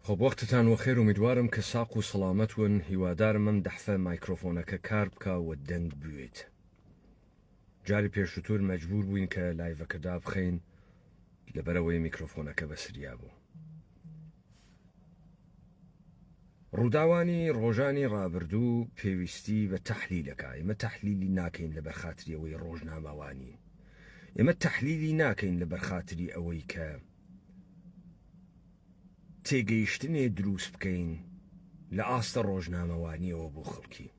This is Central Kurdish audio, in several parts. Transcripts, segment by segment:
خب وەختتان وەخێر امیدوارم کە ساق و سەڵامەت ون هیوادارم ئەم دەحفە مایکرۆفۆنەکە کار بکە و دەنگ بوێت. جاری پێشووتر مەجبور بووین کە لایڤەکەدا بخەین لەبەرەوەی میکرۆفۆنەکە بەسریا بوو. ڕووداوانی ڕۆژانی ڕابردوو پێویستی بە تەحلیلەکە. ئێمە تەحلیلی ناکەین لە بەرخاتریەوەی ڕۆژنامەوانی، ئێمە تەحلیلی ناکەین لە بەرخاتری ئەوەی کە تێگەیشتنێ دروست بکەین لە ئاستە ڕۆژنامەوانیەوە بۆ خەڵکی.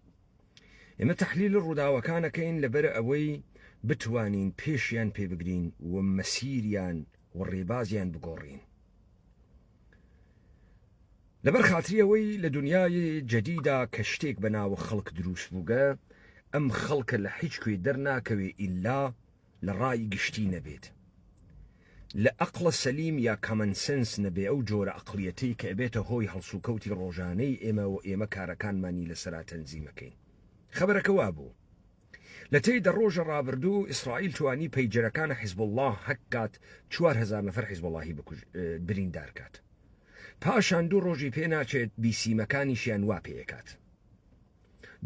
ئێمە تەحلیل ڕووداوەکانەکەین لەبەر ئەوەی بتوانین پێشیان پێ بگرین و مەسیریان و ڕێبازیان بگۆڕین. لەبەر خاتریەوەی لە دنیای جەدیدا کە شتێک بە ناوە خەڵک دروست بووگە، ئەم خەڵکە لە هیچ کوێ دەرناکەوێ ئیلا لە ڕای گشتی نەبێت، لە ئەقڵە سەلیم یا کامەنسنس نەبێ، ئەو جۆرە ئەقلیەتەی کە ئەبێتە هۆی هەڵسوکەوتی ڕۆژانەی ئێمە و ئێمە کارەکانمانی لەسەرا تەنزیمەکەین. خەبەرەکە وا بوو لە تێیدا ڕۆژە ڕابردوو ئیسرائیل توانی پەیجەرەکانە حیزب الله هەکات 4000 نەفەر حیزب اللهی بریندار کات. پاشان دوو ڕۆژی پێ ناچێت بیسیمەکانیشیان وا پێیەکات.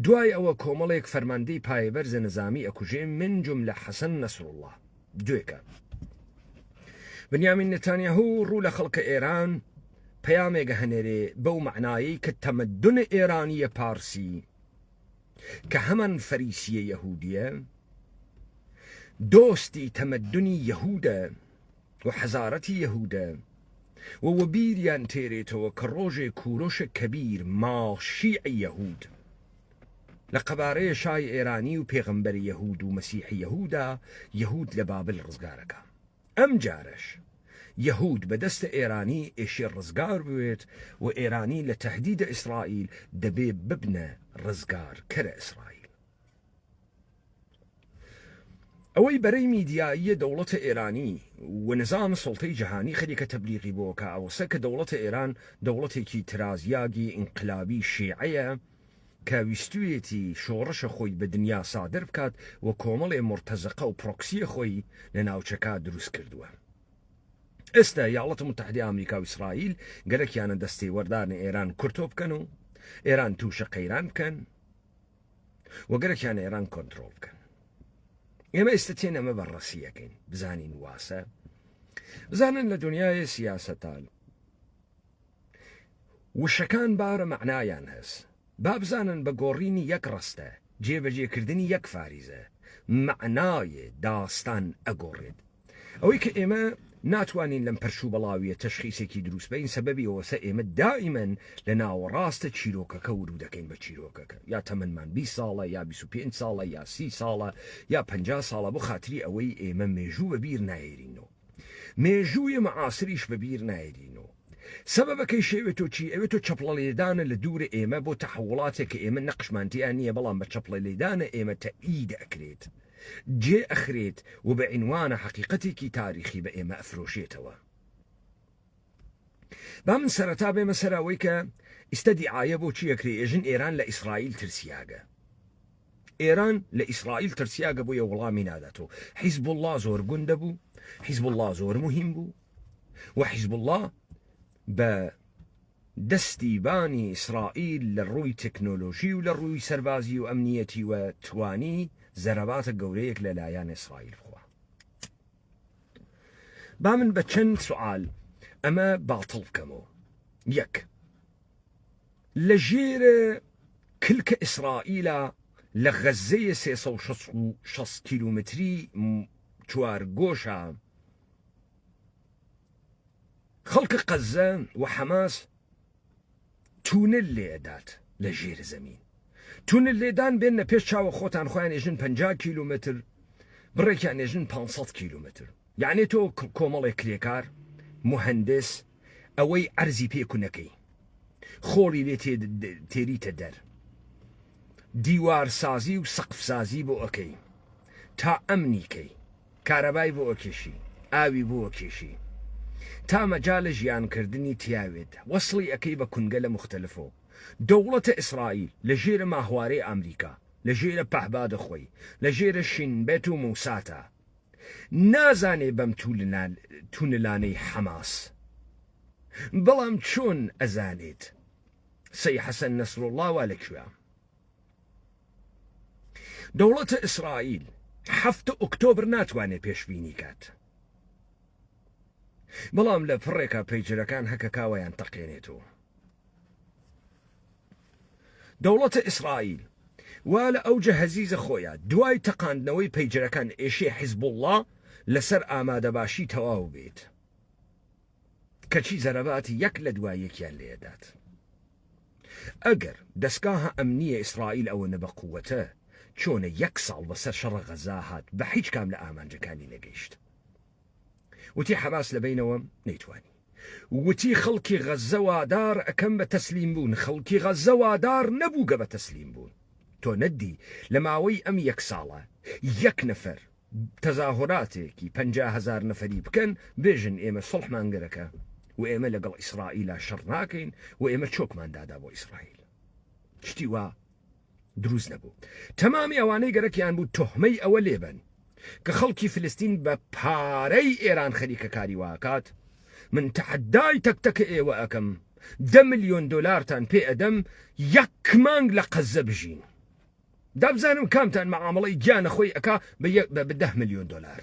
دوای ئەوە کۆمەڵێک فەرماندەی پایەبەرزە نەزامی ئەکوژێ من جملە حەسەن نەسرڵڵاه. دوێکە بنیامین نێتانیاهوو ڕوو لە خەڵکە ئێران پەیامێگە هەنێرێ بەو معنایی کە تەمەدون ئێرانیە پارسی کە هەمان فەریسیە یەهودیە، دۆستی تەمەدونی یەهودە و حەزارەتی یەهودە و وەبیریان تێرێتەوە کە ڕۆژێ کوورۆشە کەبیر ماشیعی یەهود لە قەبارەیە شای ئێرانی و پێغەمبەری یەهود و مەسیحی یەهودا یەهود لە بابل ڕزگارەکە. ئەم جارش یەهود بەدەستە ئێرانی ئێشێ ڕزگار بوێت و ئێرانی لە تەهدیدە ئیسرائیل دەبێ ببنە ڕزگار کەرە ئیسرائیل. ئەوەی بەرەی میدیاییە دەوڵەتە ئێرانی و نظام سڵتەی جەهانی خەریکە تەبلیغی بۆکە ئەوسە کە دەوڵەتە ئێران دەوڵەتێکی ترازیاگی ئینقلابی شیعەیە کە ویستویەتی شۆڕشە خۆی بە دنیا سادر بکات و کۆمەڵێ مرتەزەقە و پرۆکسیە خۆی لە ناوچەکە دروست کردووە. ئێستا یاڵەتە متحدەی ئەمریکا و ئیسرائیل گەلێکیانە دەستی وەردانی ئێران کورتۆ بکەن و ئێران تووشە قەیران بکەن و گەلێکیانە ئێران کۆنترۆڵ بکەن. ئێمە ئێستا تێنەمە بەڕەسیەکەین بزانین واسە، بزانن لە دنیای سیاسەتان وشەکان بارە معنایان هەست، با بزانن بە گۆڕینی یەک ڕستە، جێبەجێکردنی یەک فاریزە، معنایە داستان ئەگۆڕێت. ئەوەی کە ئێمە ناتوانین لەم پەرشوو بەڵاویە تەشخیسێکی دروست بین سەبەبی ئەوەسە ئێمە دائیمەن لە ناوەڕاستە چیرۆکەکە ورود دەکەین بە چیرۆکەکە، یا تەمەنمان 20 ساڵە یا 25 ساڵە یا 30 ساڵە یا 50 ساڵە، بۆ خاتری ئەوەی ئێمە مێژوو بەبیر نایێرینەوە، مێژووی مەعاسریش بەبیر نایێرینەوە. سەبەبەکەی شێوێتۆ چی؟ ئەوێتۆ چەپڵە لێدانە لە دوورە ئێمە بۆ تەحوڵاتێک کە ئێمە نەقشمانتیان نییە، بەڵام بە چەپڵە لێدانە ئێمە تەئید ئەکرێت، جێ ئەخرێت و بە عنوانە حەقیقەتێکی تاریخی بە ئێمە ئەفرۆشێتەوە. با من سەرەتا بێمە سەراوەی کە ئێستا دیعایە بۆ چی ئەکرێ؟ ئێژن ئێران لە ئیسرائیل ترسیاگە، ئێران لە ئیسرائیل ترسیاگە بۆ یە وەڵامی ناداتەوە. حیزب الله زۆر گوندە بوو، حیزب الله زۆر مهم بوو و حیزب الله بە دەستی بانی ئیسرائیل لە ڕووی تەکنۆلۆژی و لە ڕووی سەربازی و ئەمنیەتی و توانی زەرەباتە گەورەیەک لە لایەن ئیسرائیل بخوا. با من بە چەند سوال ئەمە باڵتڵ بکەمەوە. یەک، لە ژێرە کلکە ئیسرائیلە لە غەزەیە 360 کیلومتری چوارگۆشە خەڵکە غەزە و حەماس تونل لێدات لە ژێر زەمین. تونل لێدان بێنە پێش چاوە خۆتان خۆیان ئێژن 50 کیلومتر بڕێکیان ئێژن 500 کیلومتر. یعنی تۆ کۆمەڵێک کرێکار مهندس ئەوەی ئەرزی پێکونەکەی خۆڵی لێ تێریتە دەر، دیوار سازی و سەقف سازی بۆ ئەەکەی، تا ئەمنیکەی، کارەبای بۆ ئەکێشی، ئاوی بۆ ئەکێشی، تا مەجالە ژیانکردنی تیاوێت، وەسڵی ئەەکەی بە کونگەلە مختلفەوە. دەوڵەتە ئیسرائیل لە ژێرە ماهوارەی ئەمریکا، لە ژێرە پەهبادە خۆی، لە ژێرە شینبێت و موساتە، نازانێ بەم تونلانەی حەماس بەڵام چۆن ئەزانێت سەی حەسەن نەسڕوڵڵا وا لەکوێ؟ دەوڵەتە ئیسرائیل 7 ئۆکتۆبر ناتوانێت پێشبینی کات، بەڵام لە پڕێکە پەیجەرەکان هەکە کاوەیان تەقێنێتەوە. دەوڵەتە ئیسرائیل وا لە ئەوجە هەزیزە خۆیان دوای تەقاندنەوەی پەیجەرەکان ئێشێ حیزبوڵڵا لەسەر ئامادەباشی تەواو بێت، کەچی زەرەباتی یەک لە دوای یەکیان لێدات. ئەگەر دەستگاهە ئەمنیە ئیسرائیل ئەوە نەبە قووەتە، چۆنە 1 ساڵ بەسەر شەڕە غەزا هات بە هیچ کام لە ئامانجەکانی نەگەیشت. وتی حەماس لەبینەوە نەیتوانی، وتی خەڵکی غەزە وادار ئەکەم بە تەسلیم بوون، خەڵکی غەزە وادار نەبوو گە بە تەسلیم بوون. تۆ نەدی لە ماوەی ئەم 1 ساڵە 1 نەفەر تەزاهوراتێکی 50,000 نەفەری بکەن بێژن ئێمە سڵحمان گەرەکە و ئێمە لەگەڵ ئیسرائیلە شەڕ ناکەین و ئێمە چۆکمان دادا بۆ ئیسرائیل. شتی وا دروست نەبوو. تەمامی ئەوانەی گەرەکیان بوو تۆهمەی ئەوە لێبن کە خەڵکی فلستین بە پارەی ئێران خەریکە کاری واکات. من تەحەدای تەکتەکە ئێوە ئەەکەم 10 ملیۆن دۆلارتان پێ ئەدەم 1 مانگ لە قەزە بژین. دابزانم کامتان مەعامەڵەی گیانە خۆی ئەکا بە 10 ملیۆن دۆلار.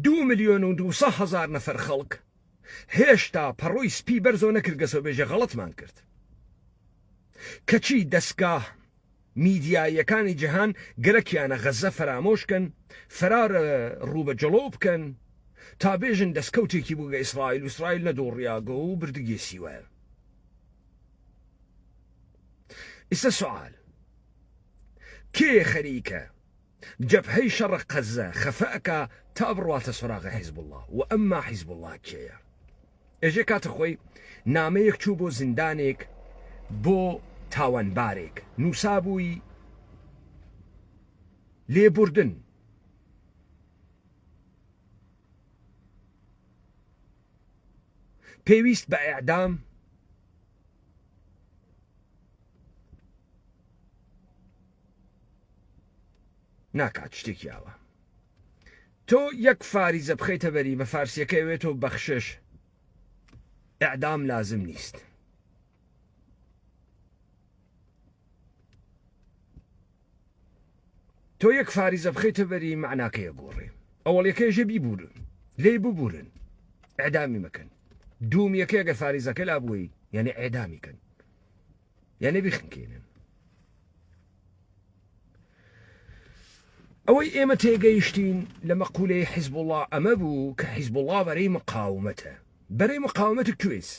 2 ملیۆن و 200,000 نەفەر خەڵک هێشتا پەڕۆی سپی بەرزۆ نەکرد گەسەوە بێژە غەڵەتمان کرد. کەچی دەستگاه میدیایەکانی جیهان گەرەکیانە غەزە فرامۆشکن، فرار ڕوبە جەڵۆ بکەن تا بێژن دەستکەوتێکی بووگە ئیسرائیل و ئیسرائیل نەدۆڕیاگە و بردگێسی وایە. ئێستا سوال کێ خەریکە جەبهەی شەڕە غەزە خەفەئەکە تا بڕواتە سۆراغە حیزبوڵڵا و ئەمما حیزبوڵڵا کێیە؟ ئێژێ کاتە خۆی نامەیەک چوو بۆ زیندانێک بۆ تاوانبارێک نووسابووی لێبوردن. پێویست بە ئیعدام ناکات شتێکی ئاوە. تۆ 1 فاریزە بخەیتە بەری بە فارسیەکەوێتەوە بەخشش، ئیعدام لازم نیست. تۆ 1 فاریزە بخەیتە بەری معناکەیە گۆڕێ، ئەوەڵیەکەیژە بیبورن لێ ببورن ئیعدامی مەکەن. دوومیەکە ئەگەر فاریزەکە لابووی یعنی ئیعدامی کەن، یعنی بیخنکێنن. ئەوەی ئێمە تێگەیشتین لە مەقولەی حیزبوڵڵا ئەمە بوو کە حیزبوڵڵا بەرەی مقاومەتە. بەرەی مقاومەتە کوێز؟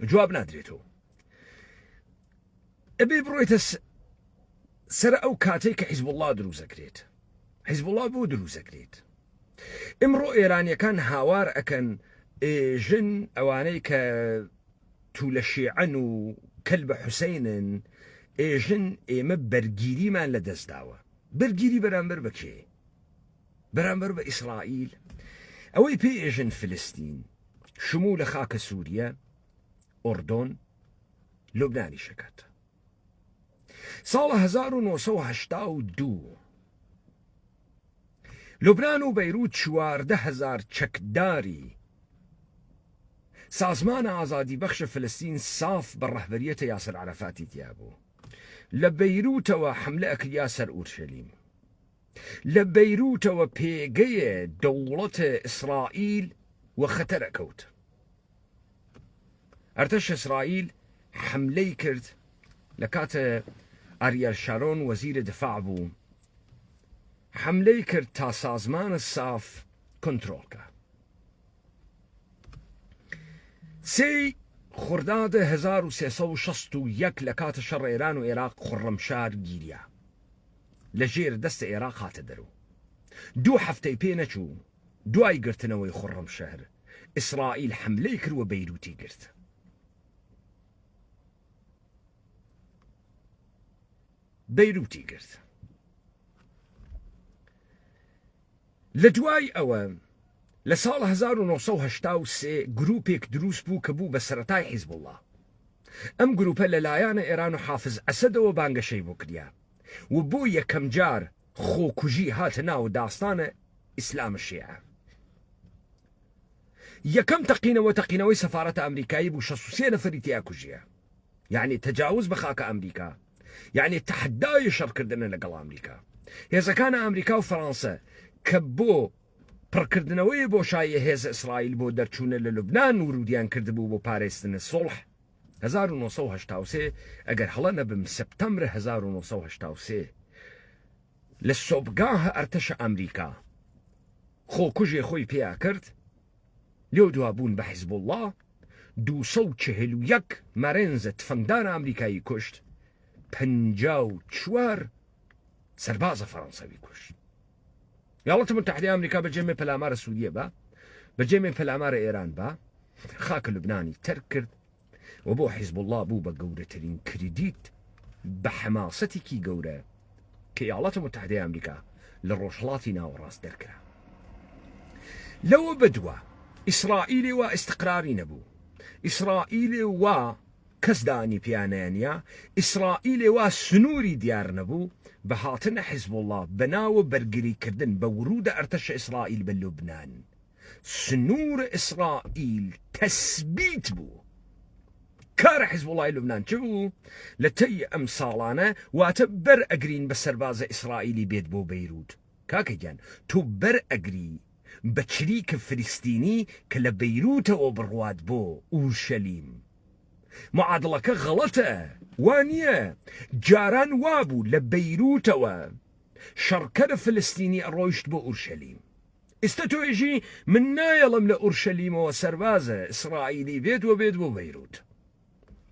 جواب نادرێتەوە. ئەبێ بڕۆیتە سەر ئەو کاتەی کە حیزبوڵڵا دروستەکرێت. حیزبوڵڵا بۆ دروستەکرێت؟ ئمڕۆ ئێرانیەکان هاوار ئەکەن ئێژن ئەوانەی کە توولە شیعەن و کەلبە حوسەینن ئێژن ئێمە بەرگیریمان لە دەستداوە. بەرگیری بەرامبەر بە کێ؟ بەرامبەر بە ئیسرائیل. ئەوەی پێ ئێژن فلستین شموو لە خاکە سووریە، ئۆردۆن، لوبنانی شەکات. ساڵە 1982 لوبنان و بەیروت 14,000 چەکداری سازمانە ئازادی بەخشە فلستین ساف بە ڕەهبەریەتە یاسر عەرەفاتی تیا بوو. لە بەیروتەوە حملە ئەکریا سەر ئورشەلیم. لە بەیروتەوە پێگەیە دەوڵەتە ئیسرائیل و خەتەرە کەوت. ئەرتەش ئیسرائیل حملەی کرد لە کاتە ئاریەل شارۆن وەزیرە دفاع بوو، حملەی کرد تا سازمانە ساف کۆنتڕۆڵکە. 3 خرداد 1361 لە کاتە شەڕ ئێران و عێراق خورڕەمشار گیریا لە ژێر دەستە عێراق هاتە دەرەوە. 2 هەفتەی پێ نەچوو دوای گرتنەوەی خورڕەمشار ئیسرائیل حملەی کرد و بەیروتی گرت. بەیروتی گرت. لە دوای ئەوە لە ساڵ 1983 گروپێک دروست بوو کە بوو بە سەرەتای حیزبوڵڵا. ئەم گروپە لەلایەنە ئێران و حافز ئەسەدەوە بانگەشەی بۆ کردیا و بۆ یەکەم جار خۆکوژی هاتە ناو داستانە ئیسلامە شیعە. 1983 یەکەم تەقینەوەی سەفارەتە ئەمریکایی بوو 63 نەفەری تیا کوژیە، یعنی تەجاوز بە خاکە ئەمریکا، یعنی تەحدای شەڕکردنە لەگەڵ ئەمریکا. هێزەکانە ئەمریکا و فەڕەنسە کە بۆ پڕکردنەوەی بۆشایی هێز ئیسرائیل بۆ دەرچوونە لە لوبنان ورودیان کردبوو بۆ پارێزتنە سڵح 1983 ئەگەر هەڵە نەبم سپتەمبر 1983 لە سۆبگاهە ئەرتەشە ئەمریکا خۆکوژێ خۆی پێیا کرد، لێو دوابوون بە حیزب الله 241 مەرێنزە تفەنگدان ئەمریکایی کوشت، 54 سەربازە فەڕەنسەوی کوشت. وڵاتی متحدەی ئەمریکا بەجێمێ پەلامارە سوودیە بە، بەجێمێ پەلامارە ئێران بە، خاکە لوبنانی تەرک کرد و بۆ حیزب الله بوو بە گەورەترین کردیت بە حەماسەتێکی گەورە کە وڵاتی متحدەی ئەمریکا لە ڕۆژهەڵاتی ناوەڕاست دەرکرا. لەوە بەدووە ئیسرائیلی وا ئیستقراری نەبوو، ئیسرائیلی وا کەس دانی پیانەیانە، ئیسرائیلی وا سنووری دیار نەبوو بە هاتنە حیزب الله بەناوە بەرگریکردن بە ورودە ئەرتەشە ئیسرائیل بە لوبنان. سنوور ئیسرائیل تەسبیت بوو. کارە حیزب الله لوبنان چ بوو؟ لە تەی ئەم ساڵانە واتە بەر ئەگرین بە سەربازە ئیسرائیلی بێت بۆ بەیروت. کاکە گیان تۆ بەر ئەگری بە چریکە فلستینی کە لە بەیروتەوە بڕوات بۆ ئورشەلیم. معادڵەکە غەڵەتە، وانییە جاران وابوو لە بەیروتەوە شەڕکەرە فلستینی ئەڕۆیشت بۆ ئورشەلیم. ئێستا تۆیژی من نایەڵم لە ئورشەلیمەوە سەربازە ئیسرائیلی بێت و بێت بۆ بەیروت.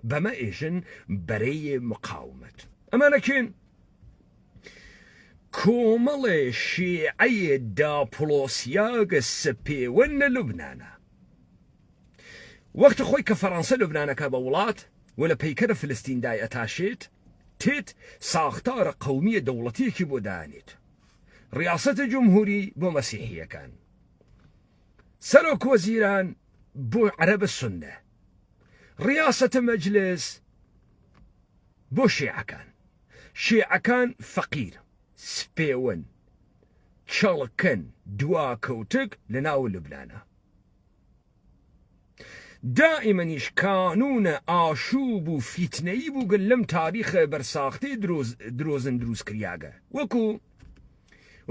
بەمە ئێژن بەرەی مقاومەت. ئەمانەکێن کۆمەڵێ شیعەیە داپڵۆسیاگە سپێوەن لە لوبنانە. وەختە خۆی کە فەڕەنسە لوبنانەکە بە وڵات و لە پەیکەرە فلستیندای ئەتاشێت تێت ساختارە قەومیە دەوڵەتیەکی بۆ دانێت، ڕیاسەتە جمهوری بۆ مەسیحیەکان، سەرۆک وەزیران بۆ عەرەبە سوننە، ڕیاسەتە مەجلس بۆ شیعەکان، شیعەکان فەقیر سپێوەن چەڵکن دواکەوتک لە ناو لوبنانە. دائیمەنیش کانونە ئاشوب و فیتنەیی بووگن لەم تاریخە بەرساختەی درۆزن دروست کریاگە،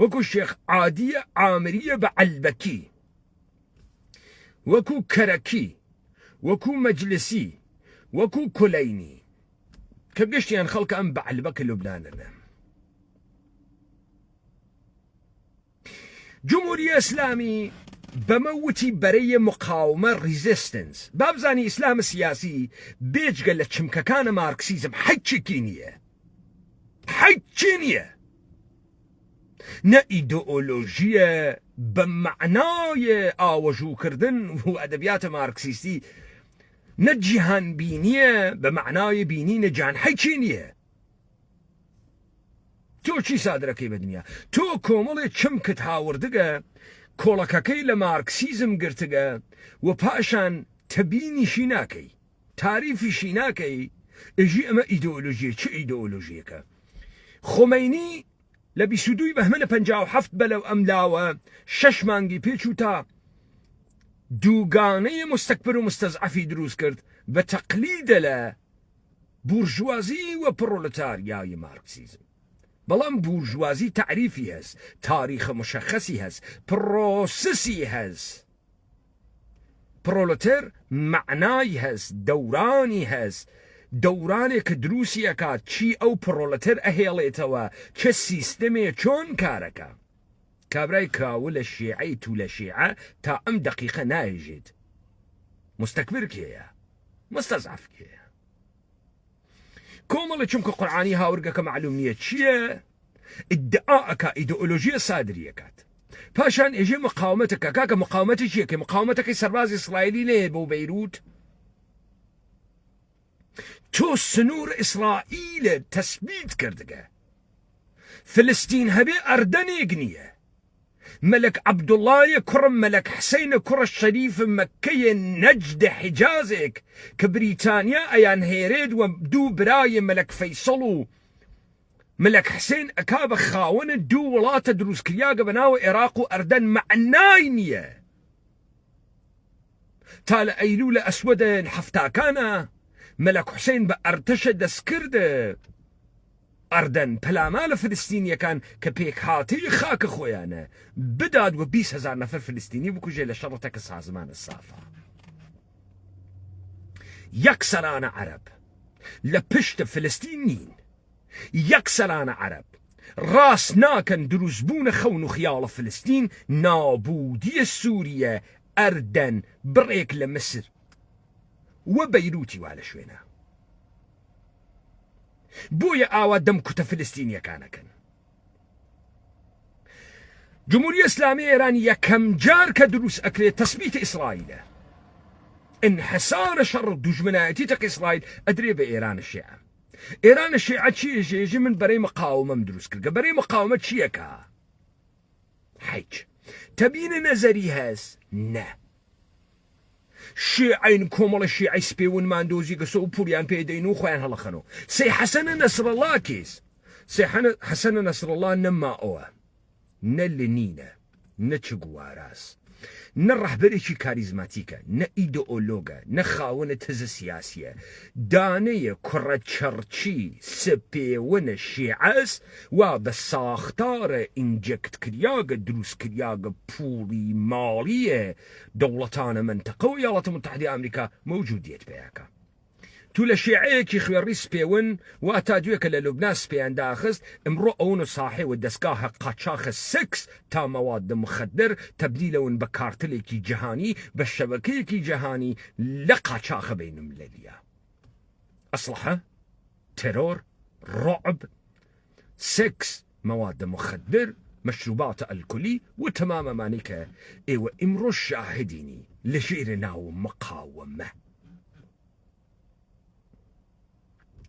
وەکو شێخ عادیە عامریە بە عەلبەکی، وەکو کەرەکی، وەکو مەجلسی، وەکو کولەینی کە گەشتیان خەڵکە ئەم بە عەلبەکە لوبنانەنە. جمهوری ئیسلامی بەمە وتی بەرەیە مقاومە ریزیستنس. بابزانی ئیسلامە سیاسی بێجگە لە چمکەکانە مارکسیزم حەجێکی نییە، حەجێ نییە، نە ئیدئۆلۆژیە بە معنای ئاوەژووکردن و ئەدەبیاتە مارکسیستی، نە جیهان بینیە بە معنای بینینە جیهان، حەجێ نییە. تۆ چی سادرەکەی بە دنیا؟ تۆ کۆمەڵێ چمکت هاوردگە کۆڵەکەکەی لە مارکسیزم گرتگە و پاشان تەبینیشی ناکەی، تاریفیشی ناکەی، ئەژی ئەمە ئیدئۆلۆژیە. چه ئیدئۆلۆژیەکە؟ خۆمەینی لە 22 بەهمەنە 57 بەلەو ئەملاوە 6 مانگی پێچوو تا دووگانەی مستەکبر و مستەزعەفی دروست کرد بە تەقلیدە لە بورژوازی و پرۆلەتاریای مارکسیزم. بەڵام بورژوازی تعریفی هەست، تاریخە مشەخەسی هەست، پرۆسسی هەست. پرۆلەتەر معنای هەست، دەورانی هەست، دەورانێک کە دروستی ئەکات چی ئەو پرۆلەتەر ئەهێڵێتەوە، چه سیستەمێ چۆن کارەکە. کابرای کاوە لە شیعەی تو لە شیعە تا ئەم دەقیقە نایژێت مستەکبر کێیە، مستەزعەف کێیە. کۆمەڵە چونکە قورعانی هاورگەکە معلوم نییە چییە، ئیدعاءەکە ئیدئۆلۆژیە سادریەکات، پاشان ئێژێ مقاومەتەکە. کاکە مقاومەتی چیەکە؟ مقاومەتەکەی سەربازی ئیسرائیلی نەیە بۆ بەیروت. تۆ سنوور ئیسرائیلە تەسبیت کردگە، فلستین هەبێ ئەردەنێک نییە. مەلەک عەبدوڵڵایە کوڕم مەلەک حسەینە کوڕە شەریفە مەککەیە نەجدە حیجازێک کە بریتانیا ئەیان هێرێت و دوو برایە مەلەک فەیسەڵ و مەلەک حسەین ئەکا بە خاوەنە دوو وڵاتە دروستکریاگە بە ناوە عێراق و ئەردەن. معنای نییە. تا لە ئەیلوو لە ئەسوەدە حەفتاکانە مەلەک حوسێن بە ئەرتەشە دەستکردە ئەردەن پەلاما لە فلستینیەکان کە پێک هاتەی خاکە خۆیانە بداد و 20,000 نەفەر فلستینی بکوژێ لە شەڕەتەکە سازمانە سافا. یەک سەرانە عەرەب لە پشتە فلستین نین، یەک سەرانە عەرەب ڕاست ناکەن دروستبوونە خەون و خیاڵە فلستین، نابودیە سووریە، ئەردەن، بڕێک لە مسر وە بەیروتی وا لە شوێنە. بۆیە ئاوا دەمکوتە فلستینیەکانەکەن. جمهوری ئیسلامی ئێران یەکەم جار کە دروست ئەکرێت تەسبیت ئیسرائیلە، انحسارە شەڕ و دوژمنایەتی تەق ئیسرائیل ئەدرێ بە ئێرانە شیعە. ئێرانە شیعە چیە ژێژی من بەرەی مقاومەم دروست کرد، کە بەرەی مقاومە چیەکە؟ هیچ تەبینە نەزەری هەست نە. شیعین کۆمەڵە شیعی سپێون ماندۆزی گەسە و پوریان پێدەین و خۆیان هەڵەخەنەوە. سەی حەسەنە نەسڕەڵڵا کێس؟ سەی حەسەنە نەسڕەڵڵا نە مائۆوە، نە لنینە، نە چ گوواراس، نە ڕەحبەرێکی کاریزماتیکە، نە ئیدئۆلۆگە، نە خاوەنە تزە سیاسیە، دانەیە کوڕە چەرچی سپێوەنە شیعەس وا بە ساختارە ئینجەکتکریاگە دروستکریاگە پوڵی ماڵیە دەوڵەتانە منتەقە و ویڵاتە متحدەی ئەمریکا موجودیت پێیەکە. تو لە شیعەیەکی خوێڕی سپێون وا تا دوێکە لە لوبنان سپیان داخست، ئەمڕۆ ئەوون و ساحێوە دەستگاهە قاچاخە سکس تا مەواد مخدر تەبدیلەون بە کارتلێکی جیهانی، بە شەبەکەیەکی جیهانی لە قاچاخە بینالملەلیە. ئەسلحە، تەرۆر، ڕعب، سکس، مەواد مخدر، مەشروباتە ئەلکۆلی و تەمامەمانەی کە ئێوە ئیمڕۆ شاهدینی لە ژێرە ناو مقاومە.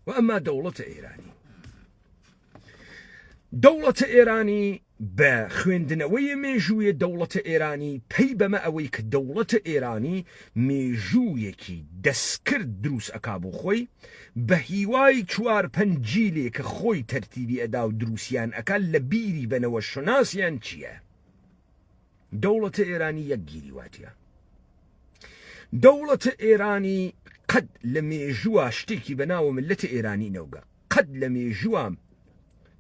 وأما دولة إيراني، دولة إيراني بخويندنوية ميجوية دولة إيراني بيبما أويك دولة إيراني ميجوية كي دسكر دروس أكابو خوي بهيواي چوار پنجيلي كخوي ترتيبي أداو دروسيان أكال لبيري بنو الشناسيان چيه. دولة إيراني يجيري واتيا. دولة إيراني قد لميجوا شتيكي بناو ملة إيراني نوغا، قد لميجوا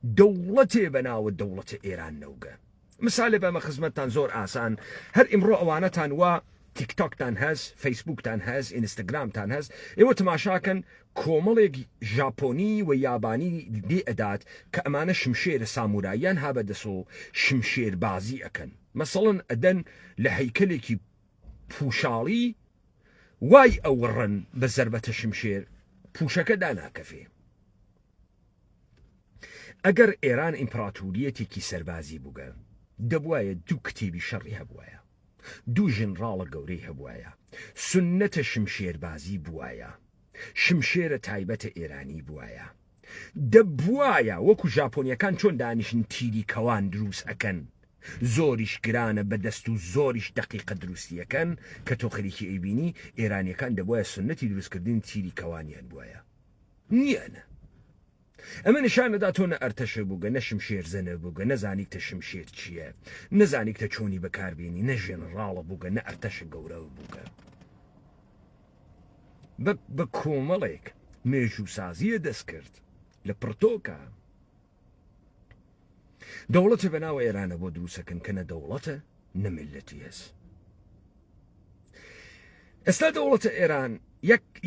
دولتي بناو دولة إيران نوغا. مثال بما خزمتان زور آسان، هر امرو اوانتان و تيك توك تان هز، فيسبوك تان هز، انستغرام تان هز، ايوه تماشاكن كوماليك جابوني و ياباني دي ادات كأمانة شمشير سامورايان هابا دسو شمشير بازي اكن. مثلا ادن لهيكليكي پوشالي واي أورن بزربة الشمشير پوشەکە داناکەفێ. ئەگەر ئێران ئیمپراتوریەتێکی سەربازی بووگە دەبوایە دوو کتێبی شەڕی هەبوایە، دوو ژنراڵە گەورەی هەبوایە، سنەتە شمشێربازی بوایە، شمشێرە تایبەتە ئێرانی بوایە، دەبوایە وەکو ژاپۆنیەکان چۆن دانیشن تیری کەوان دروست ئەکەن، زۆریش گرانە بەدەست و زۆریش دقیقە دروستیەکەن کە تۆ خەریکی ئەیبینی ئێرانیەکان دەبوایە سنەتی دروستکردنی تیری کەوانیان بوایە. نییانە. ئەمە نیشانەدا تۆ نە ئەرتەشە بووگە، نە شمشێر زەنە بووگە، نەزانیک تە شمشێر چییە، نەزانیک تە چۆنی بەکاربێنی، نە ژێنەڕاڵە بووگە، نە ئەرتەشە گەورەوە بووگە. بە کۆمەڵێک مێژووسازیە دەست کرد لە پڕتۆکە. دەوڵەتە بەناوە ئێرانە بۆ دروستەکەن کە نە دەوڵەتە نە میلەتی هەست. ئێستا دەوڵەتە ئێران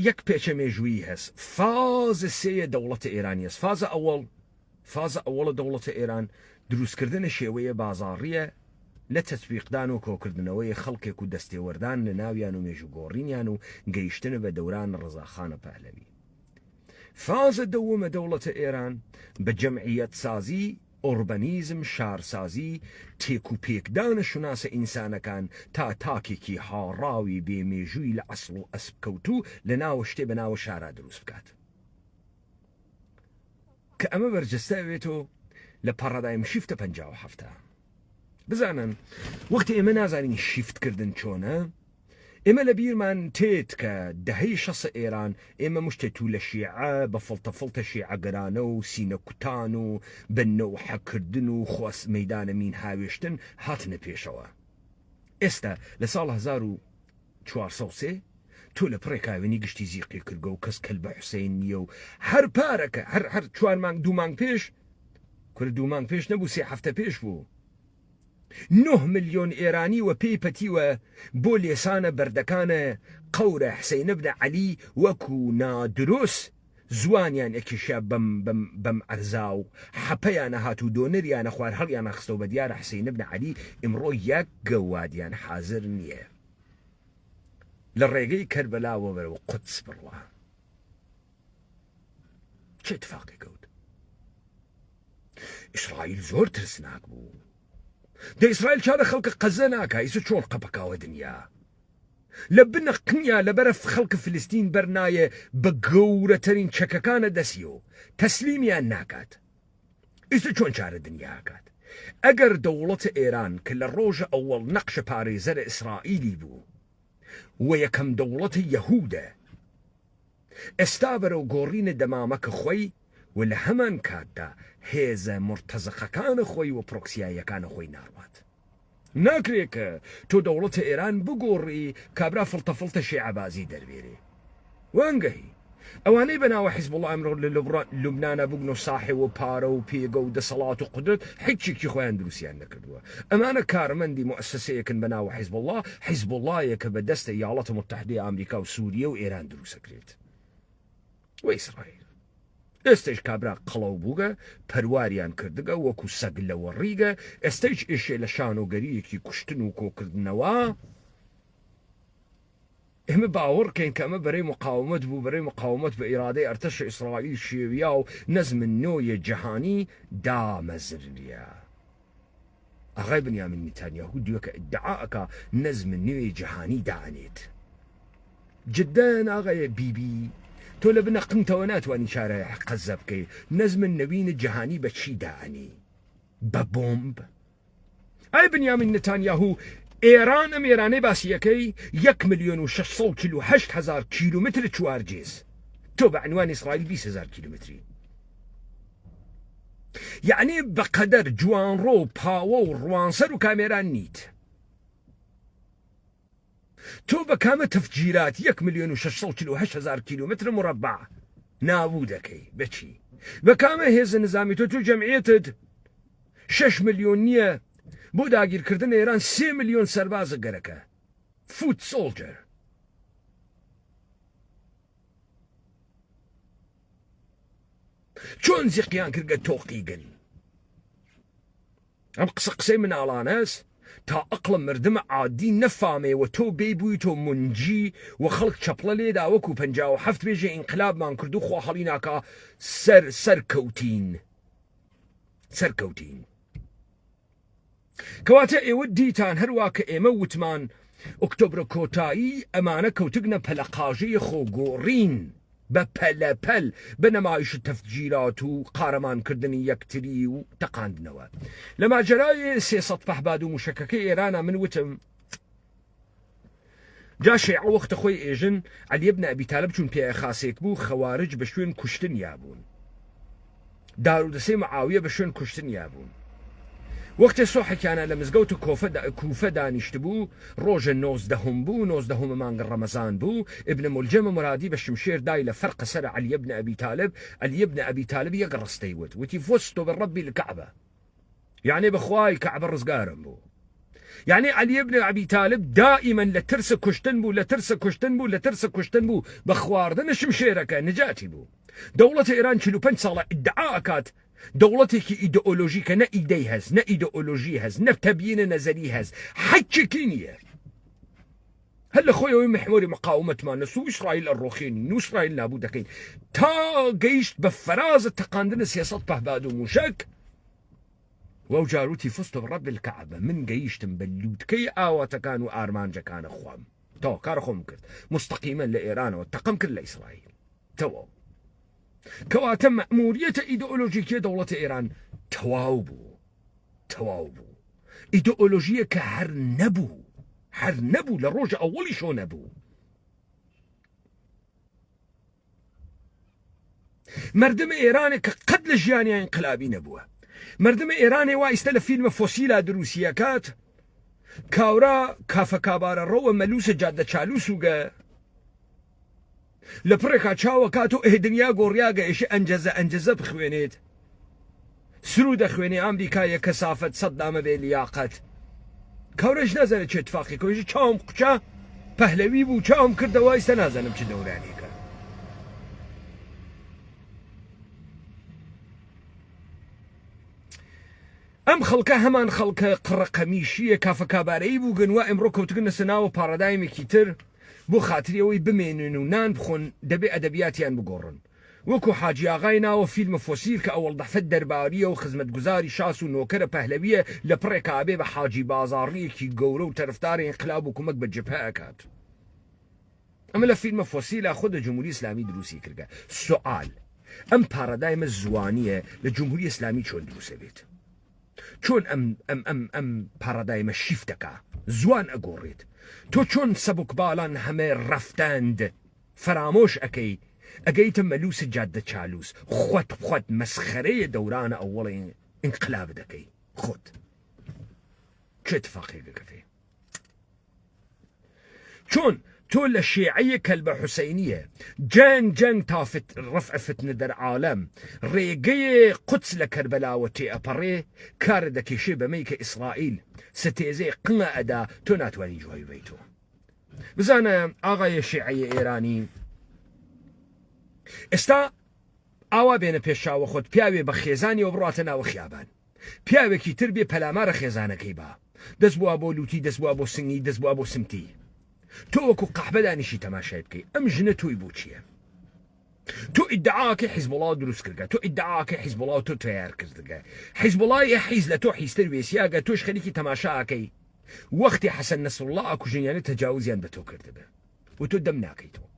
یەک پێچە مێژوویی هەست. فازە سێیە دەوڵەتە ئێرانی هەست. فازە ئەوڵە دەوڵەتە ئێران دروستکردنە شێوەیە بازاڕیە لە تەسبیقدان و کۆکردنەوەی خەڵکێک و دەستێوەردان لە ناویان و مێژوگۆڕینیان و گەیشتنە بە دەوران ڕەزاخانە پەهلەوی. فازە دەوەمە دەوڵەتە ئێران بە جەمعیەت سازی، ئۆربەنیزم، شارسازی، تێکو پێکدانە شوناسە ئینسانەکان تا تاکێکی هاڕاوی بێمێژووی لە ئەسڵ و ئەسپکەوتوو لە ناوە شتێ بە ناوە شارا دروست بکات. کە ئەمە بەرجەستەوێتەوە لە پەڕەدایم شیفتە 57. بزانن وەختی ئێمە نازانین شیفتکردن چۆنە، ئێمە لە بیرمان تێت کە دەهەی شەسە ئێران ئێمە مشتێت و لە شیعە بە فڵتە شیعەگەرانە و سینە کوتان و بنەوحەکردن و خۆس مەیدانە مین هاوێشتن هاتنە پێشەوە. ئێستا لە ساڵ 400 تۆ لە پڕێکاوێنی گشتی زیقی کردگە و کەس کەل بە حوسێن نییە و هەر پارەکە هەر 4 مانگ 2 مانگ پێش کورد 2 مانگ پێش نەبوو 3 هەفتە پێش بوو 9 ملیۆن ئێرانی وە پێی پەتیوە بۆ لێسانە بەردەکانە قەورە حسەین بن عەلی وەکو نادروست زوانیان ئەکیشە بەم ئەرزا و حەپەیانە هات و دۆنەریانە خوار هەڵیانە خستەوە بە دیارە حسەین بن عەلی ئمڕۆ یەک گەوادیان حازر نییە لە ڕێگەی کەربەلاوە بەرەوە قودس بڕوە چه اتفاقی کەوت ئیسرائیل زۆر ترسناک بوو دە ئیسرائیل چارە خەڵکە قەزە ناکە ئیسە چۆن قەپەکاوە دنیا لە بنەقنیا لە بەرەف خەڵکە فلستین بەرنایە بە گەورەترین چەکەکانە دەسی و تەسلیمیان ناکات ئیسە چۆن چارە دنیاکات ئەگەر دەوڵەتە ئێران کە لە ڕۆژە ئەوەڵ نەقشە پارێزەرە ئیسرائیلی بوو و یەکەم دەوڵەتە یەهودە ئێستا بەرەو گۆڕینە دەمامەکە خۆی و لە هەمان کاتدا هێزە مرتەزەقەکانە خۆی و پرۆکسیایەکانە خۆی ناڕوات ناکرێت کە تۆ دەوڵەتە ئێران بگۆڕی کابرا فڵتەفڵتە شیعەبازی دەربێرێ وانگەهی ئەوانەی بەناوە حیزب الله ئەمڕۆ لە لوبنانە بوون و ساحێ و پارە و پێگە و دەسەڵات و قودرەت هیچێکی خۆیان دروستیان نەکردووە ئەمانە کارمەندی موسسەیەکن بەناوە حیزب اللهیە کە بەدەستە یاڵەتە متحدەی ئەمریکا و سووریە و ئێران دروستەکرێت و ئیسرائیل ئێستش کابرا قەڵەو بووگە پەرواریان کردگە وەکو سەگ لەوە ڕیگە ئێستەیش ئێشێ لە شانۆگەریەکی کوشتن و کۆکردنەوە ئێمە باوەڕکەین کە ئەمە بەرەی مقاومەت بوو بەرەی مقاومەت بە ئیرادەی ئەرتەشە ئیسرائیل شێویا و نەزمن نۆیە جەهانی دامەزریە ئاغای بنیامین نیتانیاهو دیوەکە ئیدعاءەکە نەزمن نوێی جەهانی دانێت جدەن ئاغایە بیبی تۆ لە بنەقمتەوە ناتوانانی چارە قەزە بکەی نەزمن نەوینە جەهانی بە چی دانی بە بۆمب ئای بنیامین نتانیاهو ئێران ئەم ئێرانەی باسیەکەی 1,648,000 کیلومتر چوارجێز تۆ بە عنوان ئیسرائیل 20,000 کیلومتری یعنی بەقەدەر جوانڕۆ و پاوە و ڕوانسەر و کامێران نیت تۆ بە کامە تەفجیرات 1,648,000 کیلومتر مربع نابوو دەکەی بەچی بە کامە هێزە نظامی تۆ جەمعیەتت 6 ملیۆن نییە بۆ داگیرکردن ئێران 3 ملیۆن سەربازە گەرەکە فوت سۆلجەر چۆن زیقیان کردگە تۆقیگن ئەم قسەی مناڵانەس تا ئەقڵە مردمە عادی نەفامێەوە تۆ بێی بووی تۆ منجی و خەڵک چەپڵە لێدا وەکو 57 بێژە ئینقلابمان کرد و خوا هەڵی ناکا سەرکەوتین کەواتە ئێوە دیتان هەروە کە ئێمە وتمان ئۆکتۆبرە کۆتایی ئەمانە کەوتگنە پەلەقاژەی خۆگۆڕین بە پەلەپەل بە نەمایش تەفجیرات و قارەمانکردنی یەکتری و تەقاندنەوە لە ماجەرای 300 پەحباد و موشەکەکەی ئێرانە من وتم جا شیعە وەختە خۆی ئێژن عەلی بن ئەبی تالب چون پێ خاسێک بوو خەوارج بە شوێن کوشتن یابوون دارودەسەی مەعاویە بە شوێن کوشتن یابوون وەختێ سۆحێکیانە لە مزگەوت و کوفە دانیشت بوو ڕۆژە 19 بوو 19 مانگە ڕەمەزان بوو ئبن مولجەمە مرادی بە شمشێر دای لە فەرقە سەر عەلی بن ئەبی تالب عەلی بن ئەبی تالب یەک ڕستەی وتی فزت بربی الکعبە یعنی بەخوای کەعبە ڕزگارم بوو یعنی عەلی بن ئەبی تالب دائما لە ترسە کوشتن بوو بە خواردنە شمشێرەکە نجاتی بوو دەوڵەتە ئێران 45 ساڵە ئیدعا ئەکات دەوڵەتێکی ئیدئۆلۆژیکە نە ئیدەی هەز نە ئیدئۆلۆژی هەز نە تەبیینە نەزەری هەز حەجێکی نییە هەر لە خۆیەوەی محوری مقاومەتمان نەسو ئیسرائیل ئەڕۆخێنین و ئیسرائیل نابوو دەکەین تا گەیشت بە فەرازە تەقاندنە 300 پەحباد و موشک وەو جاروتی فزت برب الکعبە من گەیشتم بە لووتکەی ئاواتەکان و ئارمانجەکانە خۆم تەوا کار خۆم کرد مستەقیمەن لە ئێرانەوە تەقەم کرد لە ئیسرائیل تەواو کەواتە مەئموریەتە ئیدئۆلۆژیکیە دەوڵەتە ئێران تەواو بوو ئیدئۆلۆژیە کە هەر نەبوو لە ڕۆژە ئەوەڵی شۆ نەبوو مردمە ئێرانێک کە قەت لە ژیانیان انقلابی نەبووە مردمە ئێرانێ وا ئیستە لە فیلمە فۆسیلا دروسیەکات کاورا کافە کابارە ڕەوە مەلووسە جادە چالووسوگە لە پڕێکا چاوە کات و ئێدنیا گۆڕیاگە ئێشە ئەنجەزە بخوێنێت سرو دەخوێنێ ئەمریکایە کەسافەت سەد دامە بێ لیاقەت کاورەش نازانێت چێ اتفاقی کۆژی چاوم قوچە پەهلەوی بوو چاوم کردەوە ئێستا نازانم چ دەورانێکە ئەم خەڵکە هەمان خەڵکە قڕەقەمیشیە کافە کابارەیی بووگن و ئەمڕۆ کەوتگن نەسەناوە پارەدایمێکی تر بۆ خاتریەوەی بمێنن و نان بخۆن دەبێ ئەدەبیاتیان بگۆڕن وەکو حاجی ئاغای ناوە فیلمە فۆسیل کە ئەوەڵ دەفەت دەرباریە و خزمەتگوزاری شاس و نۆکەرە پەهلەویە لە پڕێکابێ بە حاجی بازاڕیەکی گەورە و تەرفداری انقلاب و کۆمەک بە جەبهە ئەکات ئەمە لە فیلمە فۆسیلە خۆ جمهوری ئیسلامی دروستی کردگە سوال ئەم پارەدایمە زوانیە لە جمهوری ئیسلامی چۆن دروسە بێت چۆن ئەم پارەدایمە شیفتەکە زوان ئەگۆڕێت تۆ چۆن سەبک باڵان هەمێ ڕەفتەند فرامۆش ئەەکەی ئەگەیتە مەلووس جادە چالووس خۆت مەسخەرەیە دەورانە ئەوڵێ انقلاب دەکەی خۆت چه اتفاقێکەکەفێ چۆن تۆ لە شیعەیە کەلبە حوسەینیە جەنگ تا ڕەفع فتنە دەرعالەم ڕێگەیە قوتس لە کەربەلاوە تێئەپەڕێ کارە دەکێشێ بەمەی کە ئیسرائیل ستێزەی قنگە ئەدا تۆ ناتوانانی جوای بیتۆ بزانە ئاغای شیعەیە ئێرانی ئێستا ئاوا بێنە پێشاوە خۆت پیاوێ بە خێزانی و بڕاتە ناوە خیابان پیاوێکی تر بێ پەلامارە خێزانەکەی با دەست بووە بۆ لوتی دەست بووە بۆ سنگی دەست بووە بۆ سمتی تۆ وەکو قەحبەدانیشی تەماشای بکەی ئەم ژنە تۆی بۆ چییە تۆ ئیدعاکە حیزبوڵا دروست کردگە تۆ ئیدعاکە حیزبوڵا تۆ تیار کردگە حیزبوڵای حیز لە تۆ حیزتر وێسیاگە تۆش خەریکی تەماشاکەی وەختی حەسەن نەسڕڵڵا ئاکوژنیانە تەجاوزیان بە تۆ کردبێ و تۆ دەم ناکەیتەوە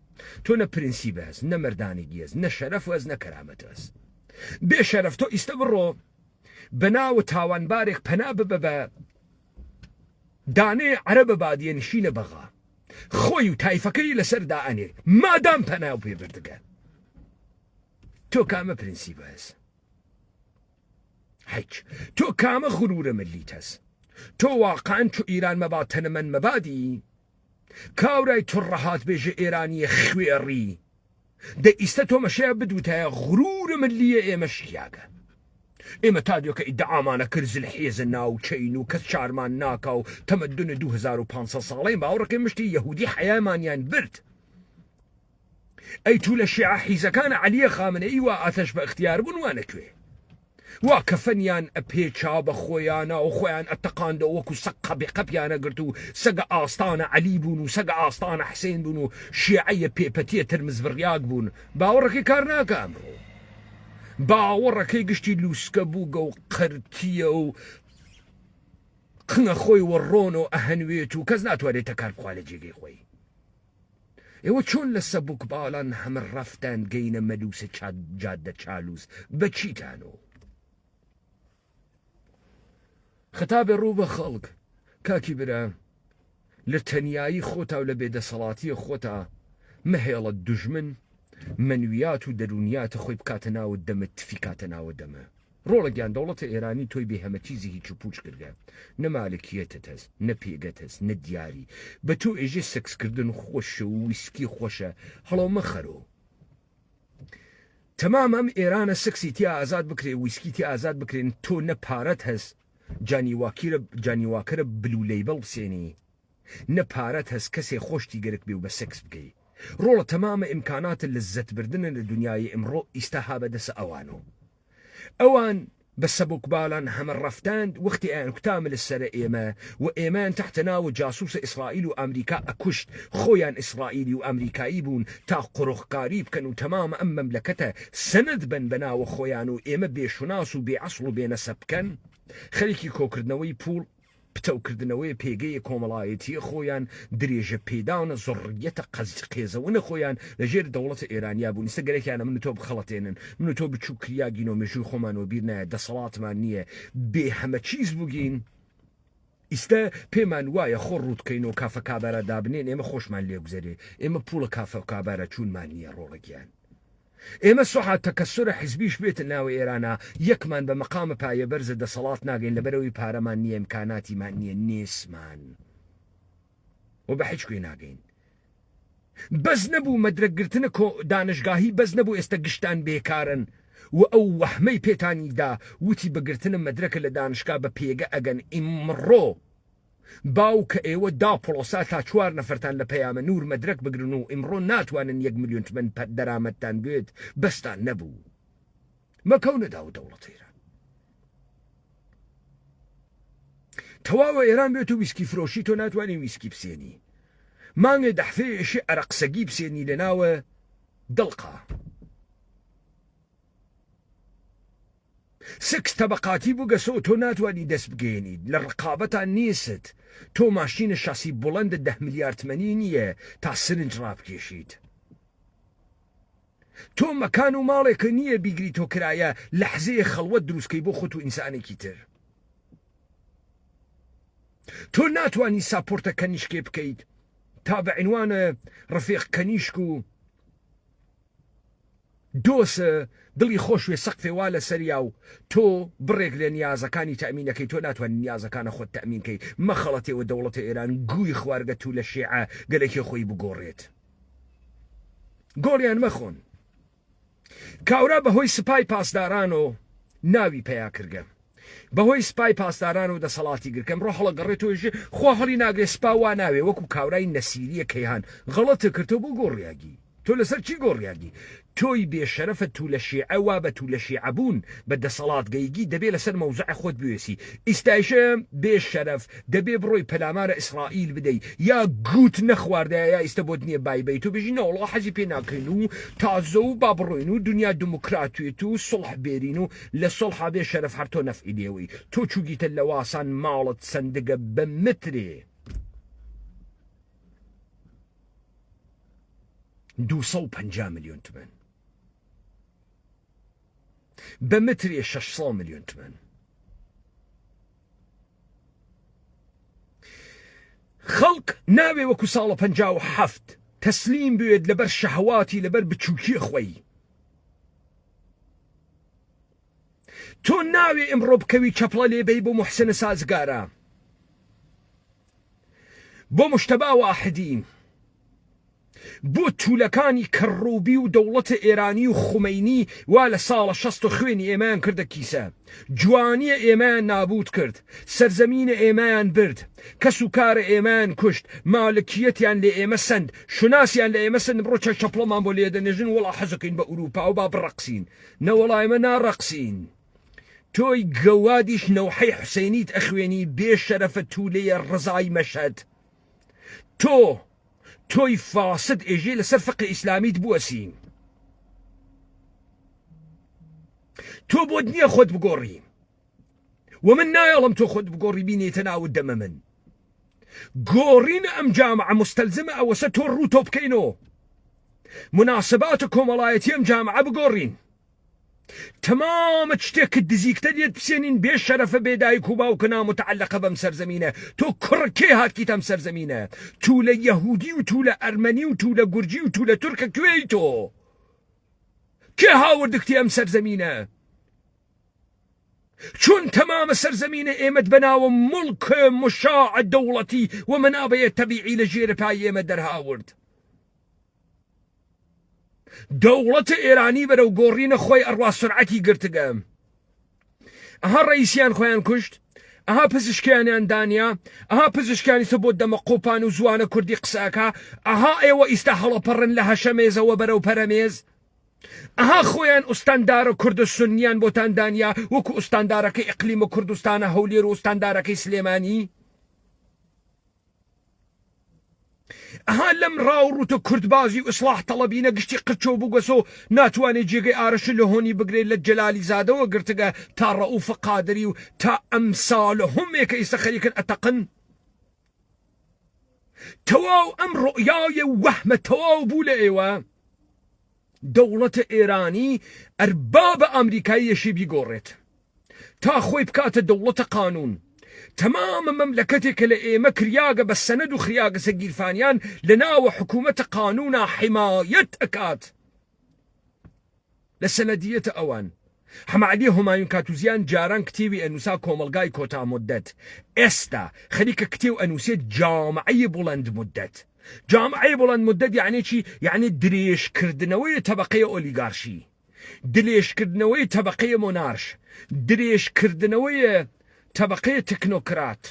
تۆ نە پرینسیب هەست نە مەردانێکی هەست نە شەرەف هەست نە کەرامەت هەست بێ شەرەف تۆ ئیستە بڕۆ بەناوە تاوانبارێک پەنا ببە بە دانێ عەرەبە بادیە نشینە بەغا خۆی و تایفەکەی لەسەر دائەنێ مادام پەناو پێ بردگە تۆ کامە پرینسیب هەست هیچ تۆ کامە غرورە ملیت هەست تۆ واقعاً چۆ ئیران مەبا تەنەمەن مەبادی کاورای توڕەهات بێژە ئێرانیە خوێڕی دە ئیستە تۆ مەشەیە بدوتایە غرورە ملیە ئێمە شیاگە ئێمە تا دیۆکە ئیدعامانە کرد زلحێزە ناو چین و کەس چارمان ناکا و تەمەدونە 2500 ساڵەی باوەڕەکەی مشتی یەهودی حەیامانیان برد ئەی تو لە شیعە حیزەکانە عەلیە خامنەئی وا ئاتەش بە اختیار بوون وانەکوێ وا کەفەنیان ئەپێچا بە خۆیانە و خۆیان ئەتەقاندە وەکو سەق قەبیقەپیانە گرت و سەگە ئاستانە عەلی بوون و سەگە ئاستانە حسێن بوون و شیعەیە پێپەتیە ترمز بڕیاک بوون باوەڕەکەی کار ناکە ئەمڕۆ باوەڕەکەی گشتی لووسکە بووگە و قەرتیە و قنگە خۆی وەڕۆن و ئەهەنوێت و کەس ناتوانێتە کار بخوا لە جێگەی خۆی ئێوە چۆن لە سەبوک باڵان هەمە ڕەفتان گەینە مەلووسە جادە چالووس بە چیتانەوە خەتابێ ڕوو بە خەڵک کاکی برا لە تەنیایی خۆتا و لە بێدەسەڵاتیە خۆتا مەهێڵە دوژمن منویات و دەرونیاتە خۆی بکاتە ناوە دەمە تفیکاتە ناوە دەمە ڕۆڵەگیان دەوڵەتە ئێرانی تۆی بێ هەمە چیزی هیچ و پوچ کردگە نەمالکیەتت هەست نە پێگەت هەست نە دیاری بە تۆ ئێژێ سەکسکردن خۆشە و ویسکی خۆشە هەڵەو مەخەرۆ تەمام ئەم ئێرانە سەکسی تیا ئازاد بکرێ ویسکی تی ئازاد بکرێن تۆ نە پارەت هەست جانیواکەرە بلولەیبەڵ بسێنی نە پارەت هەست کەسێ خۆشتی گەرک بێ و بە سەکس بکەی ڕۆڵە تەمامە ئیمکاناتە لەزەت بردنە لە دنیای ئەمڕۆ ئیستا هابەدەسە ئەوانۆ ئەوان بە سەبوک باڵان هەمە ڕەفتاند وەختی ئەیان کوتامە لەسەرە ئێمە و ئێمان تەحتە ناوە جاسووسە ئیسرائیل و ئەمریکا ئەکوشت خۆیان ئیسرائیلی و ئەمریکایی بوون تا قڕۆخکاری بکەن و تەمامە ئەم مەملەکەتە سەند بن بەناوە خۆیان و ئێمە بێشوناس و بێعەسڵ و بێنەسە بکەن خەریکی کۆکردنەوەی پوڵ پتەوکردنەوەی پێگەی کۆمەڵایەتیە خۆیان درێژە پێداونە زۆڕیەتە قێزەونە خۆیان لەژێر دەوڵەتە ئێرانیا بوون ئیستا گەرەکیانە من تۆ بخەڵەتێنن من تۆ بچوو کریاگین و مێژووی خۆمانەوە بیر نایە دەسەڵاتمان نییە بێ هەمە چیز بووگین ئیستا پێمان وایە خۆ ڕوودکەین و کافە کابارە دابنێن ئێمە خۆشمان لێگوزەرێ ئێمە پوڵە کافە کابارە چوونمان نییە ڕۆڵەگیان ئێمە سوحات تەکەسورە حیزبیش بێت ناوە ئێرانە یەکمان بە مەقامە پایە بەرزە دەسەڵات ناگەین لەبەرەوەی پارەمان نییە ئیمکاناتیمان نییە نێسمان و بە هیچ کوێ ناگەین. بەس نەبوو مەدرەکگرتنە دانشگاهی بەس نەبوو ئێستا گشتان بێکارن و ئەو وەحمەی پێتانیدا وتی بەگرتنە مەدرەکە لە دانشگا بە پێگە ئەگەن ئیمڕۆ باو کە ئێوە دا پڵۆسا تا 4 نەفەرتان لە پەیامە نور مەدرک بگرن و ئیمڕۆ ناتوانن 1 ملیۆن تمەن دەرامەتتان بێت بەستان نەبوو مەکەونەدا و دەوڵەت ئێران تەواوە ئێران بێت و ویسکی فرۆشی تۆ ناتوانین ویسکی بسێنی مانگێ دەحفێشی عەرەقسەگی بسێنی لە ناوە دڵقا سکس تەبەقاتی بووگەسەوە تۆ ناتوانی دەست بگەێنیت لە ڕقابەتان نیست تۆ ماشینە شاسی بڵندە 10 میلیارد تمەنی نییە تا سرنج ڕابکێشیت تۆ مەکان و ماڵێکە نییە بیگری تۆ کرایە لەحزەیە خەڵوەت دروستکەی بۆ خۆت و ئینسانێکی تر تۆ ناتوانی ساپۆرتە کەنیشکێ بکەیت تا بە عنوانە ڕفێق کەنیشک و دۆسە دڵی خۆشوێ سەقفێوا لە سەریا و تۆ بڕێک لە نیازەکانی تەمینەکەی تۆ ناتوانین نیازەکانە خۆت تەمینکەی مەخەڵەتێەوە دەوڵەتە ئێران گووی خواردگە تو لە شێعە گەلێکی خۆی بگۆڕێت گۆڕیان مەخۆن کاورا بەهۆی سپای پاسداران و ناوی پیا کردگە بەهۆی سپای پاسداران و دەسەڵاتی گرکەم ڕۆ هەڵە گەڕێتۆژ خوا هەڵی ناگرێت سپا وا ناوێ وەکو کاورای نەسیریە کەیهان غەڵەتە کردەوە بۆ گۆڕیاگی تۆ لەسەر چی گۆڕیاگی تۆی بێشەرەفە تو لە شیعە وا بە تو لە شیعە بوون بە دەسەڵات گەیگی دەبێت لەسەر مەوزع خۆت بوێسی ئیستایشە بێشەرەف دەبێ بڕۆی پەلامارە ئیسرائیل بدەی یا گوت نەخواردایە یا ئیستە بۆ دنیە بایبەی تۆ بێژی نەوەڵا حەزی پێ ناکەین و تازە و با بڕۆین و دنیا دموکراتوێت و سڵح بێرین و لە سڵحا بێشەرەف هەر تۆ نەفعی لێوەی تۆ چووگیتە لە واسان ماڵت سندگە بە مترێ 250 ملیۆن تمەن بە مترێ 600 ملیۆن تمەن خەڵک ناوێ وەکو ساڵە 57 تەسلیم بوێت لەبەر شەهواتی لەبەر بچووکی خۆی تۆ ناوێ ئەمڕۆ بکەوی چەپڵە لێبەی بۆ موحسنە سازگارە بۆ مشتەبا واحدی بۆ توولەکانی کەڕووبی و دەوڵەتە ئێرانی و خومەینی وا لە ساڵە 60 خوێنی ئێمەیان کردە کیسە جوانیە ئێمەیان نابود کرد سەرزەمینە ئێمەیان برد کەس و کارە ئێمەیان کوشت مالکیەتیان لێ ئێمە سند شوناسیان لە ئێمە سند بڕۆ چەپڵەمان بۆ لێدەنێژن وەڵا حەزەکەین بە ئوروپا و با بڕەقسین نەوەڵایمە ناڕەقسین تۆی گەوادیش نەوحەی حوسێنیت ئەخوێنی بێ شەرەفە توولەیە ڕزای مەشهەد تۆی فاسد ئێژێ لەسەر فقه ئیسلامیت بوەسی تۆ بۆ نییە خۆت بگۆڕی و من نایەڵم تۆ خۆت بگۆڕی بینێتە ناوت دەمە من گۆڕینە ئەم جامعە مستەلزمە ئەوەسە تۆ ڕوو تۆ بکەینەوە مناسباتە کۆمەڵایەتی ئەم جامعە بگۆڕین تمامە شتێکت دزیکتە لێت بسێنین بێ شەرەفە بێدایک و باوکە نامتعلقە بەم سەرزەمینە تۆ کوڕکێ هاتکیت ئەم سەرزەمینە تو لە یەهودی و تو لە ئەرمەنی و تو لە گورجی و تو لە تورکە کوێی تۆ کێ هاوردکتی ئەم سەرزەمینە چون تمامە سەرزەمینە ئێمەت بەناوە مڵکە مشاع دەوڵەتی و مەنابەیە تەبیعی لە ژێرە پای ئێمە دەرهاورد دەوڵەتە ئێرانی بەرەو گۆڕینە خۆی ئەڕوا سورعەتی گرتگە ئەها ڕئیسیان خۆیان کوشت ئەها پزیشکیانیان دانیا ئەها پزیشکانی سە بۆ دەمە قۆپان و زوانە کوردی قسەکە ئەها ئێوە ئیستا هەڵەپەڕن لە هەشەمێزەوە بەرەو پەرەمێز ئەها خۆیان ئوستاندارە کوردە سونیان بۆتان دانیا وەکو ئوستاندارەکەی ئیقلیمە کوردستانە هەولێر و ئوستاندارەکەی سلێمانی ئەها لەم ڕاوڕوتە کوردبازی و ئیسلاح تەڵەبینە گشتی قرچۆ بووگەسۆ ناتوانێت جێگەی ئارەش لە هۆنی بگرێت لە جەلالی زادەوە گرتگە تا ڕەئوفە قادری و تا ئەمساڵە هەمێکە ئیستا خەریکن ئەتەقن تەواو ئەم ڕۆیایە وەحمە تەواو بوو لە ئێوە دەوڵەتە ئێرانی ئەربابە ئەمریکاییەشی بیگۆڕێت تا خۆی بکاتە دەوڵەتە قانون تمام مملكتك لإيمة كرياغة بالسند وخرياغة سجيرفانيان لناو حكومة قانونا حماية أكات لسندية أوان حما عليه همايون كاتوزيان جاران كتيبي أنوسا كوملغاي كوتا مدت استا خليك كتيو أنوسيت جامعي بولند مدت جامعي بولند مدت يعني شي يعني دريش كردنوية طبقية أوليغارشي دريش كردنوية طبقية مونارش دريش كردنوية طبقية تكنوكرات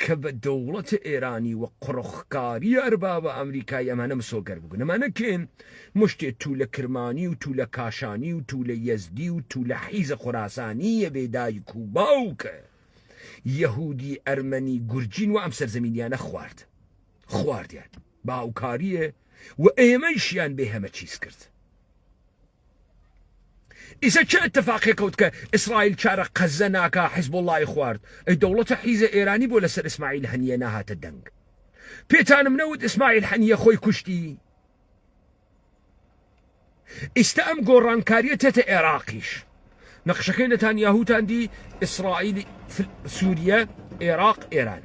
كب دولة إيراني وقرخكاري أرباب أمريكا أمانة مسوقر بقول أمانة كين مشتي تولا كرماني وتولا كاشاني وتولا يزدي وتولا حيزة خراساني بيداي كوباوك يهودي أرمني جورجين وأمسر زمينيان خوارد يعني باوكارية وإيميشيان بها ما تشيز كرت إذا كان اتفاقية كوتك إسرائيل شارك خزناكا حزب الله يخوارد الدولة حيزة إيراني بولا سر إسماعيل هنية ناها تدنق بيتان منود إسماعيل هنية خوي كشتي استأم قران كارية تتا إراقيش نقشكين نتانياهو تاندي إسرائيل في سوريا إراق إيران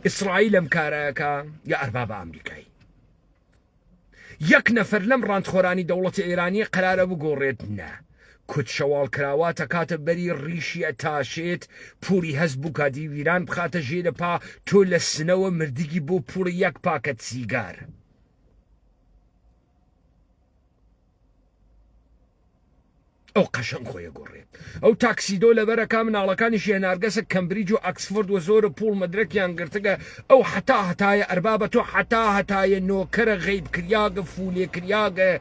إسرائيل مكاراكا يا أرباب أمريكاي يك نفر لم رانت خوراني دولة إيرانية قرار بقوريتنا كت شوال كراواتا كاتب بري ريشي اتاشيت پوری هزبو كادي ويران بخاتا جيدا با تول السنو مردگي بو پوری يك باكت سيگار او قشن خويا قوري او تاكسي دولة بركا من علاقانش ينارقسا كامبريج و اكسفورد وزور بول مدرك يانقرتقا او هتايا اربابتو هتايا نوكر غيب كرياغ فولي كرياغ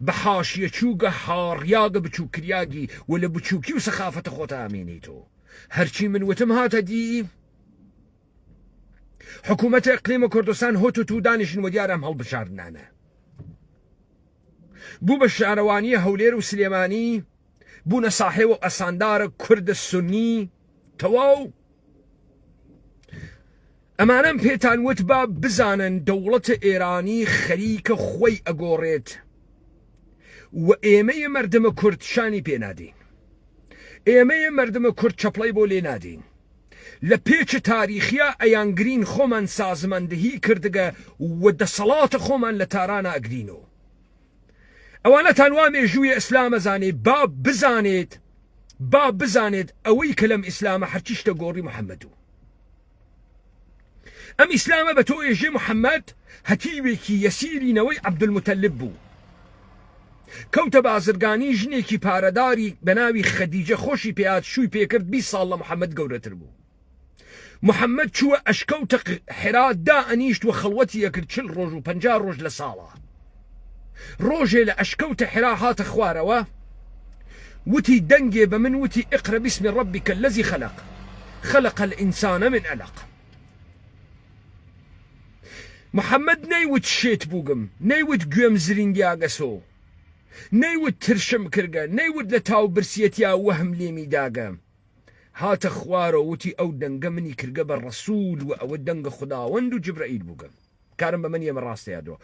بحاشية شوغا حارياغ بچو كرياغي ولا بچو كيو سخافة خوتا امينيتو هرشي من وتم هاتا دي حكومة اقليم كردستان هوتو تو دانشن وديارم هل بشاردنانا بو بالشعروانية هولير وسليماني بو نصاحي وأساندار كرد السني تواو أمانا بيتان وتبا بزانا دولة إيراني خريك خوي أقوريت وإيمي مردم كرد شاني بينادين إيمي مردم كرد شبلاي بولي نادين لبيش تاريخيا أيانجرين خومن سازمان دهي كردقا ود صلاة خومن لتارانا أقرينو اوانا تانوامي جوية اسلام زاني باب بزانيت اوي كلام اسلام حرشيش تقوري محمدو ام اسلام بتو يجي محمد هتيبكي يسيري نوي عبد المتلبو كوتا بازرقاني جنيكي بارداري بناوي خديجة خوشي بيات شوي بيكرد 20 صالة محمد قورة تربو محمد شو اشكوتق حرات دا انيشت وخلوتي يكرد شل روج وبنجار روج لصالة روجي لأشكوت حراحات اخواروا وتي دنجي بمن وتي اقرأ باسم ربك الذي خلق الإنسان من علق محمد نيوت شيت بوغم نيوت قيم زرينجاغا سو نيوت ترشم كرغا نيوت لتاو برسيتيا وهم ليمي داغا هات اخوارو وتي او دنجا مني كرغا بالرسول او دنجا خدا وندو جبرائيل بوغم كارم بمنية من راسي يادو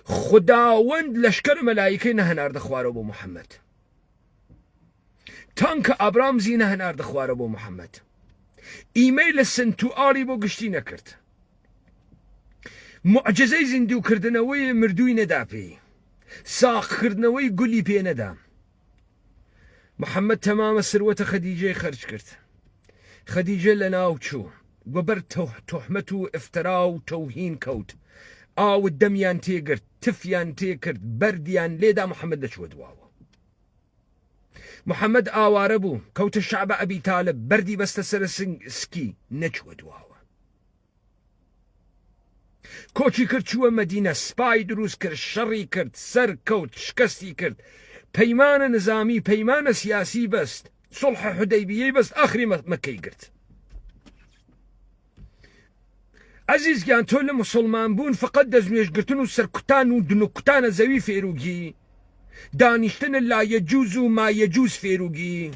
خداوند لشكر ملايكي نهنار دخوار ابو محمد تانك ابرامزي نهنار دخوار ابو محمد ايميل السنتو آري بو قشتي نكرت معجزي زندو كردنوي مردوي ندابي ساق كردنوي قولي بي ندام محمد تمام السروة خديجة خرج كرت خديجة لنا وشو وبرت تهمته افتراو توهين كوت او الدميان تيقرت تفيان تيكرت برديان ليدا محمد لشود واوا محمد آواربو كوت الشعب أبي طالب بردي بس تسر سكي نجود واوا كوتشي كرت شوى مدينة سباي دروس كرت شري كرت سر كوت شكستي كرت بيمان نظامي بيمان سياسي بس صلح حديبية بس آخري مكي كرت عزيز كان تول مسلمان بون فقط دزنيش قرتنو سركتان ودنكتان زوي فيروجي دانشتن لا يجوز ما يجوز فيروجي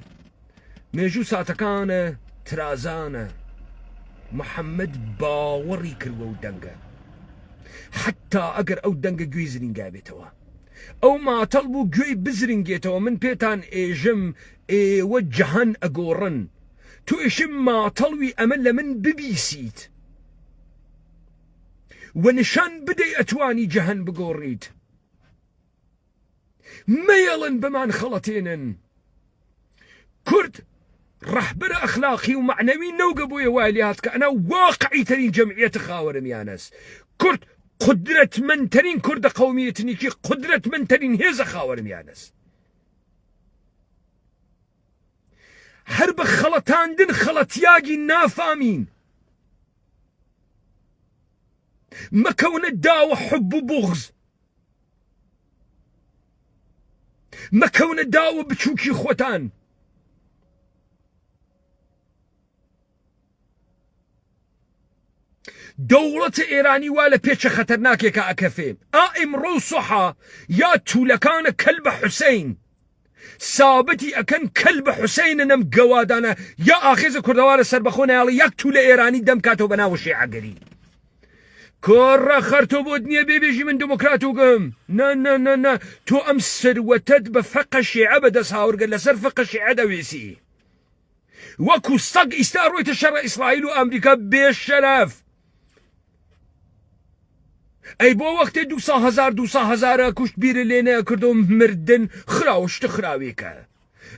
ميجو ساتكان ترازانا محمد باوري كرو دنگا حتى اگر او دنگا جويزرين قابتوا او ما طلبو جوي بزرين من بيتان ايجم اي وجهان اقورن تو ايشم ما طلوي امل من ببيسيت ونشان بدي اتواني جهن بقوريت ميلن بمان خلطينن كرد رهبر أخلاقي ومعنوي نوقبوا يواليات كأنا واقعي ترين جمعية خاورم يانس كرد قدرة من ترين كرد قومية نيكي قدرة من ترين هيز خاورم يانس حرب خلطان دن خلط ياقي نافامين مكون الداوة حب بغز مكون الداوة بتشوكي خوتان دولة إيراني ولا بيتش خطرناك يا أكفيم إمرو صحة يا تولكان كلب حسين ثابتي أكن كلب حسين نم قوادانا يا آخذ كردوار سربخونا يالي يكتول إيراني دم كاتو بناو الشيعة قري كورا خرتو بودنيا بيبيجي من ديمقراطو قم نا تو أمسر وتد بفق الشيعة بدس هاور قال لسر فق الشيعة دويسي وكو صق استارويت الشرع إسرائيل وأمريكا بالشرف أي بو وقت 200,000 كشت بير لينا كردوم مردن خراوش تخراويكا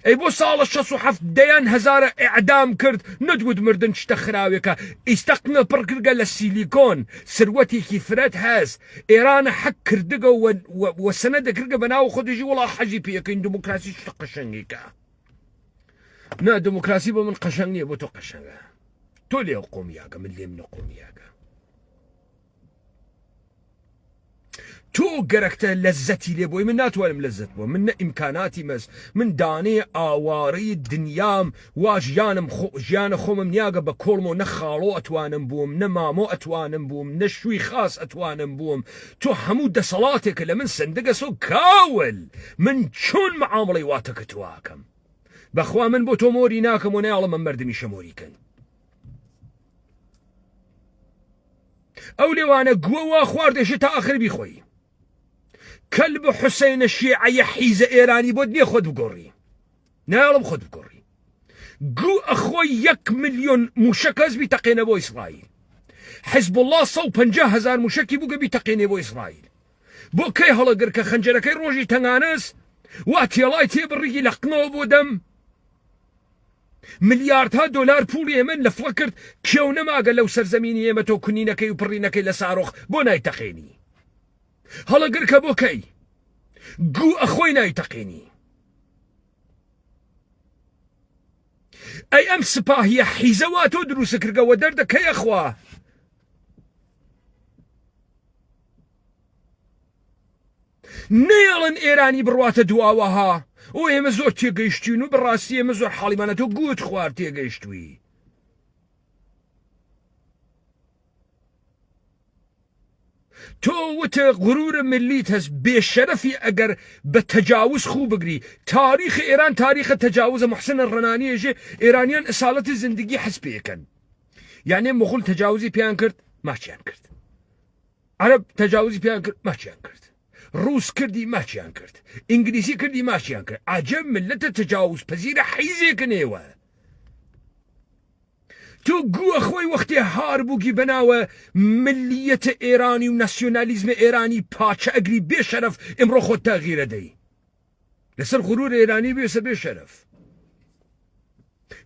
أي بو سال 67,000 إعدام كرد ندود مردن شتخراويكا استقنا بركرقا للسيليكون سروتي كيفرات هاز إيران حق كردقا وسند كرقا بناو خدجي ولا حجي بيكين ديمقراسي شتقشنيكا نا ديمقراسي بمن قشني بو تقشنغا تولي قوم ياغا من اللي من قوم ياغا تو قركت لذتي لي بوي من ناتوالم لذت بو من امكاناتي مس من داني اواري الدنيام واجيانم جيان خوم منياقه بكولمو نخالو اتوانم بوم نمامو اتوانم بوم نشوي خاص اتوانم بوم تو حمود صلاتك لمن سندقسو كاول من شون معاملي واتك تواكم بخوا من بو توموري ناكم ونيالا من مردمي شموريكن اولي وانا قوة خوارد شتا اخر بيخوي كلب حسين الشيعي حيزة إيراني بودني خد بقري نعلم خد بقري قو أخوي 1,000,000 مشكز بتقين بو إسرائيل حزب الله 150,000 مشكي بو بتقين بو إسرائيل بو كي هلا قرك خنجرة كي روجي تنانس واتي الله تيبري لقنو بو دم مليارها دولار بول يمن لفكرت كيونا ما قال لو سرزميني يمتو كنينا كي وبرينا كي لساروخ بو نايتقيني هلا قرك بو كي قو أخوي نايتقيني أي أمس باهي حيزواتو دروس كرقا ودردا كي أخواه نيالن إيراني برواتا دواوها وإما زور تيقيشتينو بالراسي إما زور حالي مانتو قوت خوار تيقيشتوي تو وت غرور مليت هز بشرفي أجر بتجاوز خو بقري تاريخ إيران تاريخ التجاوز محسن الرناني يجي إيرانيان إصالة الزندقي حسبي كان يعني مغول تجاوزي بيان كرت ما كان كرت عرب تجاوزي بيان كرت ما كان كرت روس كردي ما كان كرت إنجليزي كردي ما كان كرت عجب ملت التجاوز بزيرة حيزي كنيوه تو قو أخوي وقتي هاربو جي بناوة ملية إيراني وناسيوناليزم إيراني باتش أجري بشرف امرو خود تغيير دي لسر غرور إيراني بيس بشرف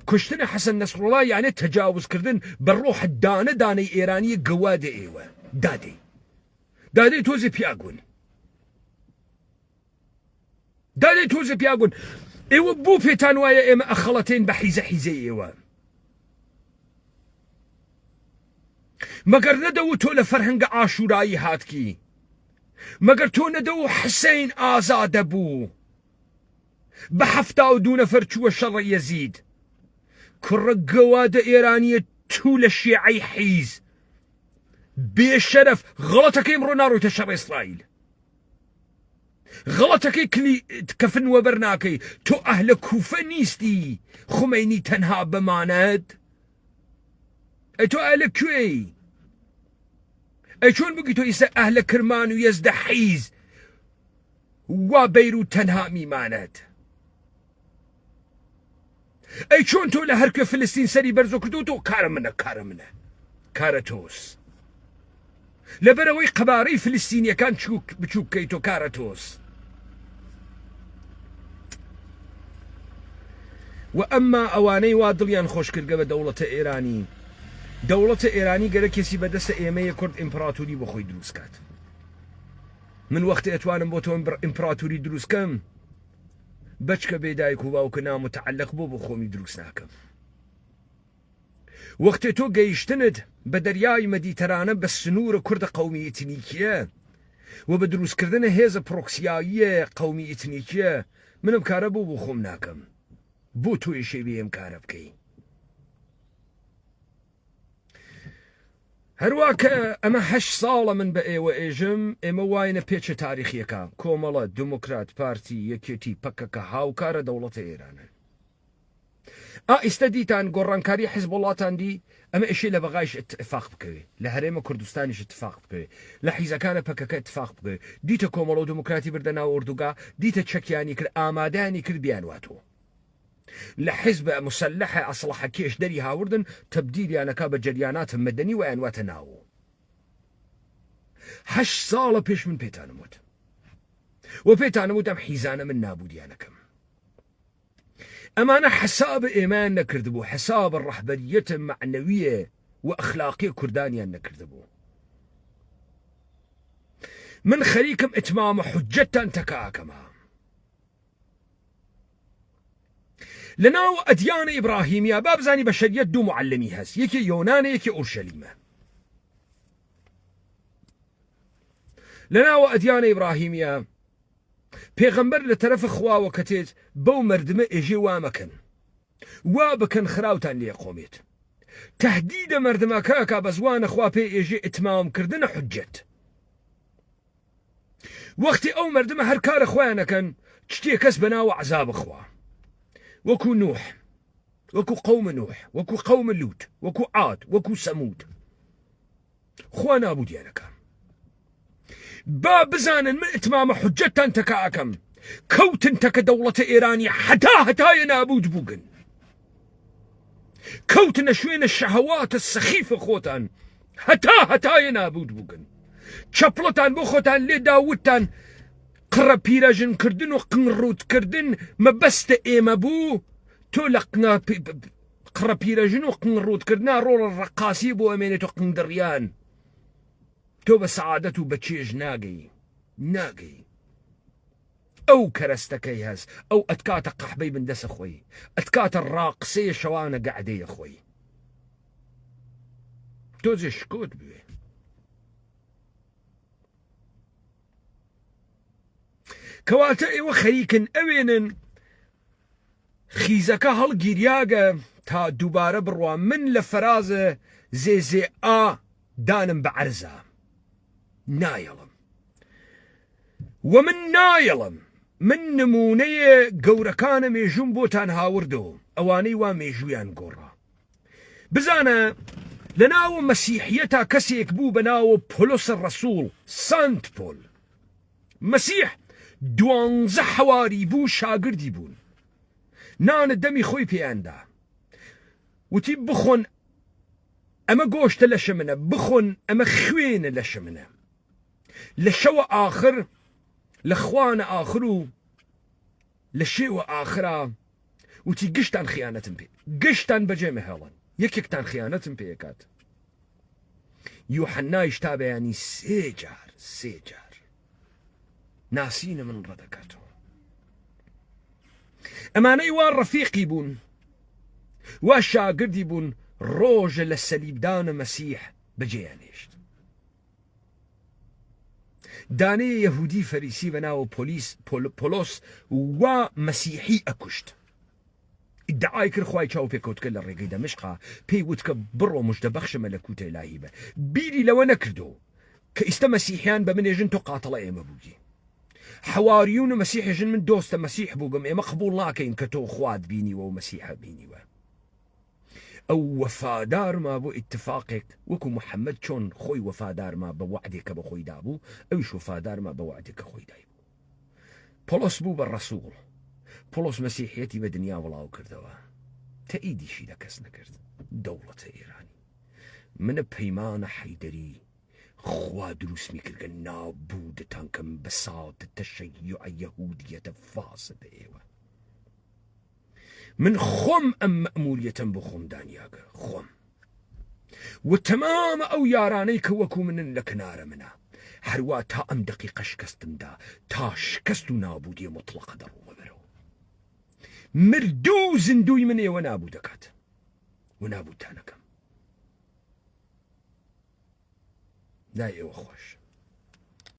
كشتنا حسن نصر الله يعني تجاوز كردن بالروح داني إيراني قوادة إيوة دادي توزي بياغون إيوة بو بيتانوايا إما أخلتين بحيزة إيوة مگر ندو تو لفرهنگ عاشورایی هات کی مگر تو ندو حسين آزاد بو بحفتا دون فرچو شر يزيد كر قواد إيرانية تو للشيعي حيز بشرف غلطك يمرو نارو تشر إسرائيل غلطك كلي تكفن وبرناكي تو أهل كوفة نيستي خميني تنها بماند تو أهل كوي أي شون بقيتو إسا أهل كرمان ويزد حيز وبيروت تنها ميمانات أي شون تو لهرك فلسطين سري برزو كردوتو كارمنا كارتوس لبروي قباري فلسطينيا كان بتشوك كيتو كارتوس وأما أواني وادليان خوش كرقبة دولة إيراني دولة إيراني قال كيسي بدس إيمي كرد إمبراطوري بخوي دروس كات من وقت أتوانم بوتو إمبراطوري دروس كم بچك بيدايك وباوكنا متعلق بو بخومي دروس ناكم وقت تو قيشتند بدرياي مديترانة بالسنور كرد قومي إتنيكية وبدروس كردنا هيزة بروكسياية قومي إتنيكية من بكاربو بخوم ناكم بو توي شي بي مكاربكي هرواك أما 8 ساڵە من بە ئێوە ئێژم ئێمە واینە پێچە تاریخیەکە کۆمەڵە دموکرات پارتی یەکێتی پەکەکە هاوکارە دەوڵەتە ئێرانن ئیستا دیتان گۆڕانکاری حیزب وڵاتان دی ئەمە ئێشێ لە بەغایش اتفاق بکەوێ لە هەرێمە کوردستانیش اتفاق بکەوێ لە حیزەکانە پەکەکە اتفاق بکەوێ دیتە کۆمەڵە و دموکراتی بردە ناو ئوردوگا دیتە چەکیانی کرد ئامادەیانی کرد بیانواتەوە لحزب مسلحة أصلح كيش دري هاوردن تبديل يعني كاب جريانات مدني وأنوات ناو 8 ساڵە پێش من پێتانموت وپێتانموت ئەم حیزانە من نابودیانەکەم ئەمانە حساب ئێمان نەکردبوو حساب ڕەحبەریەتە معنەویە و ئەخلاقی کوردانیان نەکردبوو من خەریکم ئتمامە حجەتان تەکاکەمە لناو أديان إبراهيمية بابزاني بشرية دو معلمي هس يكي يونان يكي أورشليمة لناو أديان إبراهيمية پیغمبر لطرف خوا وكتيت بو مردمه إجي وامكن وابكن خراوتان لي قوميت تهديد مردمه كاكا بزوان خوا بي إجي إتمام كردن حجت وقتي أو مردمه هركار خوانا كان تشتي كسبنا وعذاب خوا وكو نوح وكو قوم نوح وكو قوم لوط وكو عاد وكو ثمود خوانا أبو ديانك باب بزان من إتمام حجتان تكاكم كوتن تك دولة إيراني حتى ينابود بوغن كوتن شوين الشهوات السخيفة خوتان حتى ينابود بوغن شبلتان بخوتان لداوتان قرب بيراجن كردن وقنروت كردن ما بست إيما بو تولقنا قرب بيراجن وقنروت كردنا رول الرقاسي بو أمينة قندريان تو بسعادته بتشيج ناقي أو كرستكي هز أو أتكات قحبي من دس أخوي أتكات الراقصية شوانا قاعدي أخوي توزي شكوت بيه كواتئ وخريكن أوينن خيزكا هالجيرياغا تا دوباره بروان من لفرازة زي دانم بعرزة نايلم ومن نايلم من نمونية قوركان ميجون بوتان هاوردو اواني وميجويان قورا بزانا لناو مسيحيتا كسيك بو بناو بولس الرسول سانت بول مسيح 12 حواري بو شاگردی بون نان دمي خوي بياندا وتي بخون اما گوشت لشمنه بخون اما خوين لشمنه لشو آخر لخوان آخرو لشيو آخرا وتي قشتان خيانة بي قشتان بجي مهلن يكيكتان خيانة بي يكات يوحنا يشتابه يعني سيجار ناسين من ردكاته أماني وان رفيقي بون وشاقردي بون روج للسليب دان مسيح بجيانيشت داني يهودي فريسي بناو بولوس ومسيحي أكشت ادعای کرد خوای چاو پێکەوت کە لە ڕێگەی دەمشقا پێی وت کە بڕۆ مژدە بەخشە مەلەکوتە ئیلاهی بە بیری لەوە نەکردو کە ئیستا مەسیحیان بە منێژن تۆ قاتڵە ئێمە بووی حواریون و مەسیحێژن من دۆستە مەسیح بووگەم ئێمە قبول ناکەین کە تۆ خوات بینیوە و مەسیحە بینیوە ئەو وەفادارما بۆ ئیتفاقێک وەکو محەممەد چۆن خۆی وەفادارما بە وعدێکە بە خۆی دابوو ئەویش وەفادارما بە وعدێکە خۆی دای بوو پۆلۆس بوو بە ڕەسوڵ پۆلۆس مەسیحیەتی بە دنیا وڵاو کردەوە تەئیدیشی لە کەس نەکرد دەوڵەتە ئێرانی منە پەیمانە حەیدەری خوا دروستمی کردگە نابوودتانکەم بەساڵ تەشەیوع یەهودیەتە فاسد ئێوە من خۆم ئەم مەئموریەتەم بۆ خۆم دانیاگە خۆم و تەمامە ئەو یارانەی کە وەکو منن لە کنارە منە هەروە تا ئەم دەقیقە شکستمدا تا شکست و نابودی مطلقە دەڕوە بەرەوە مردوو زیندوی من ئێوە نابوو دەکات و نابوودتانەکەم لای ئێوە خۆش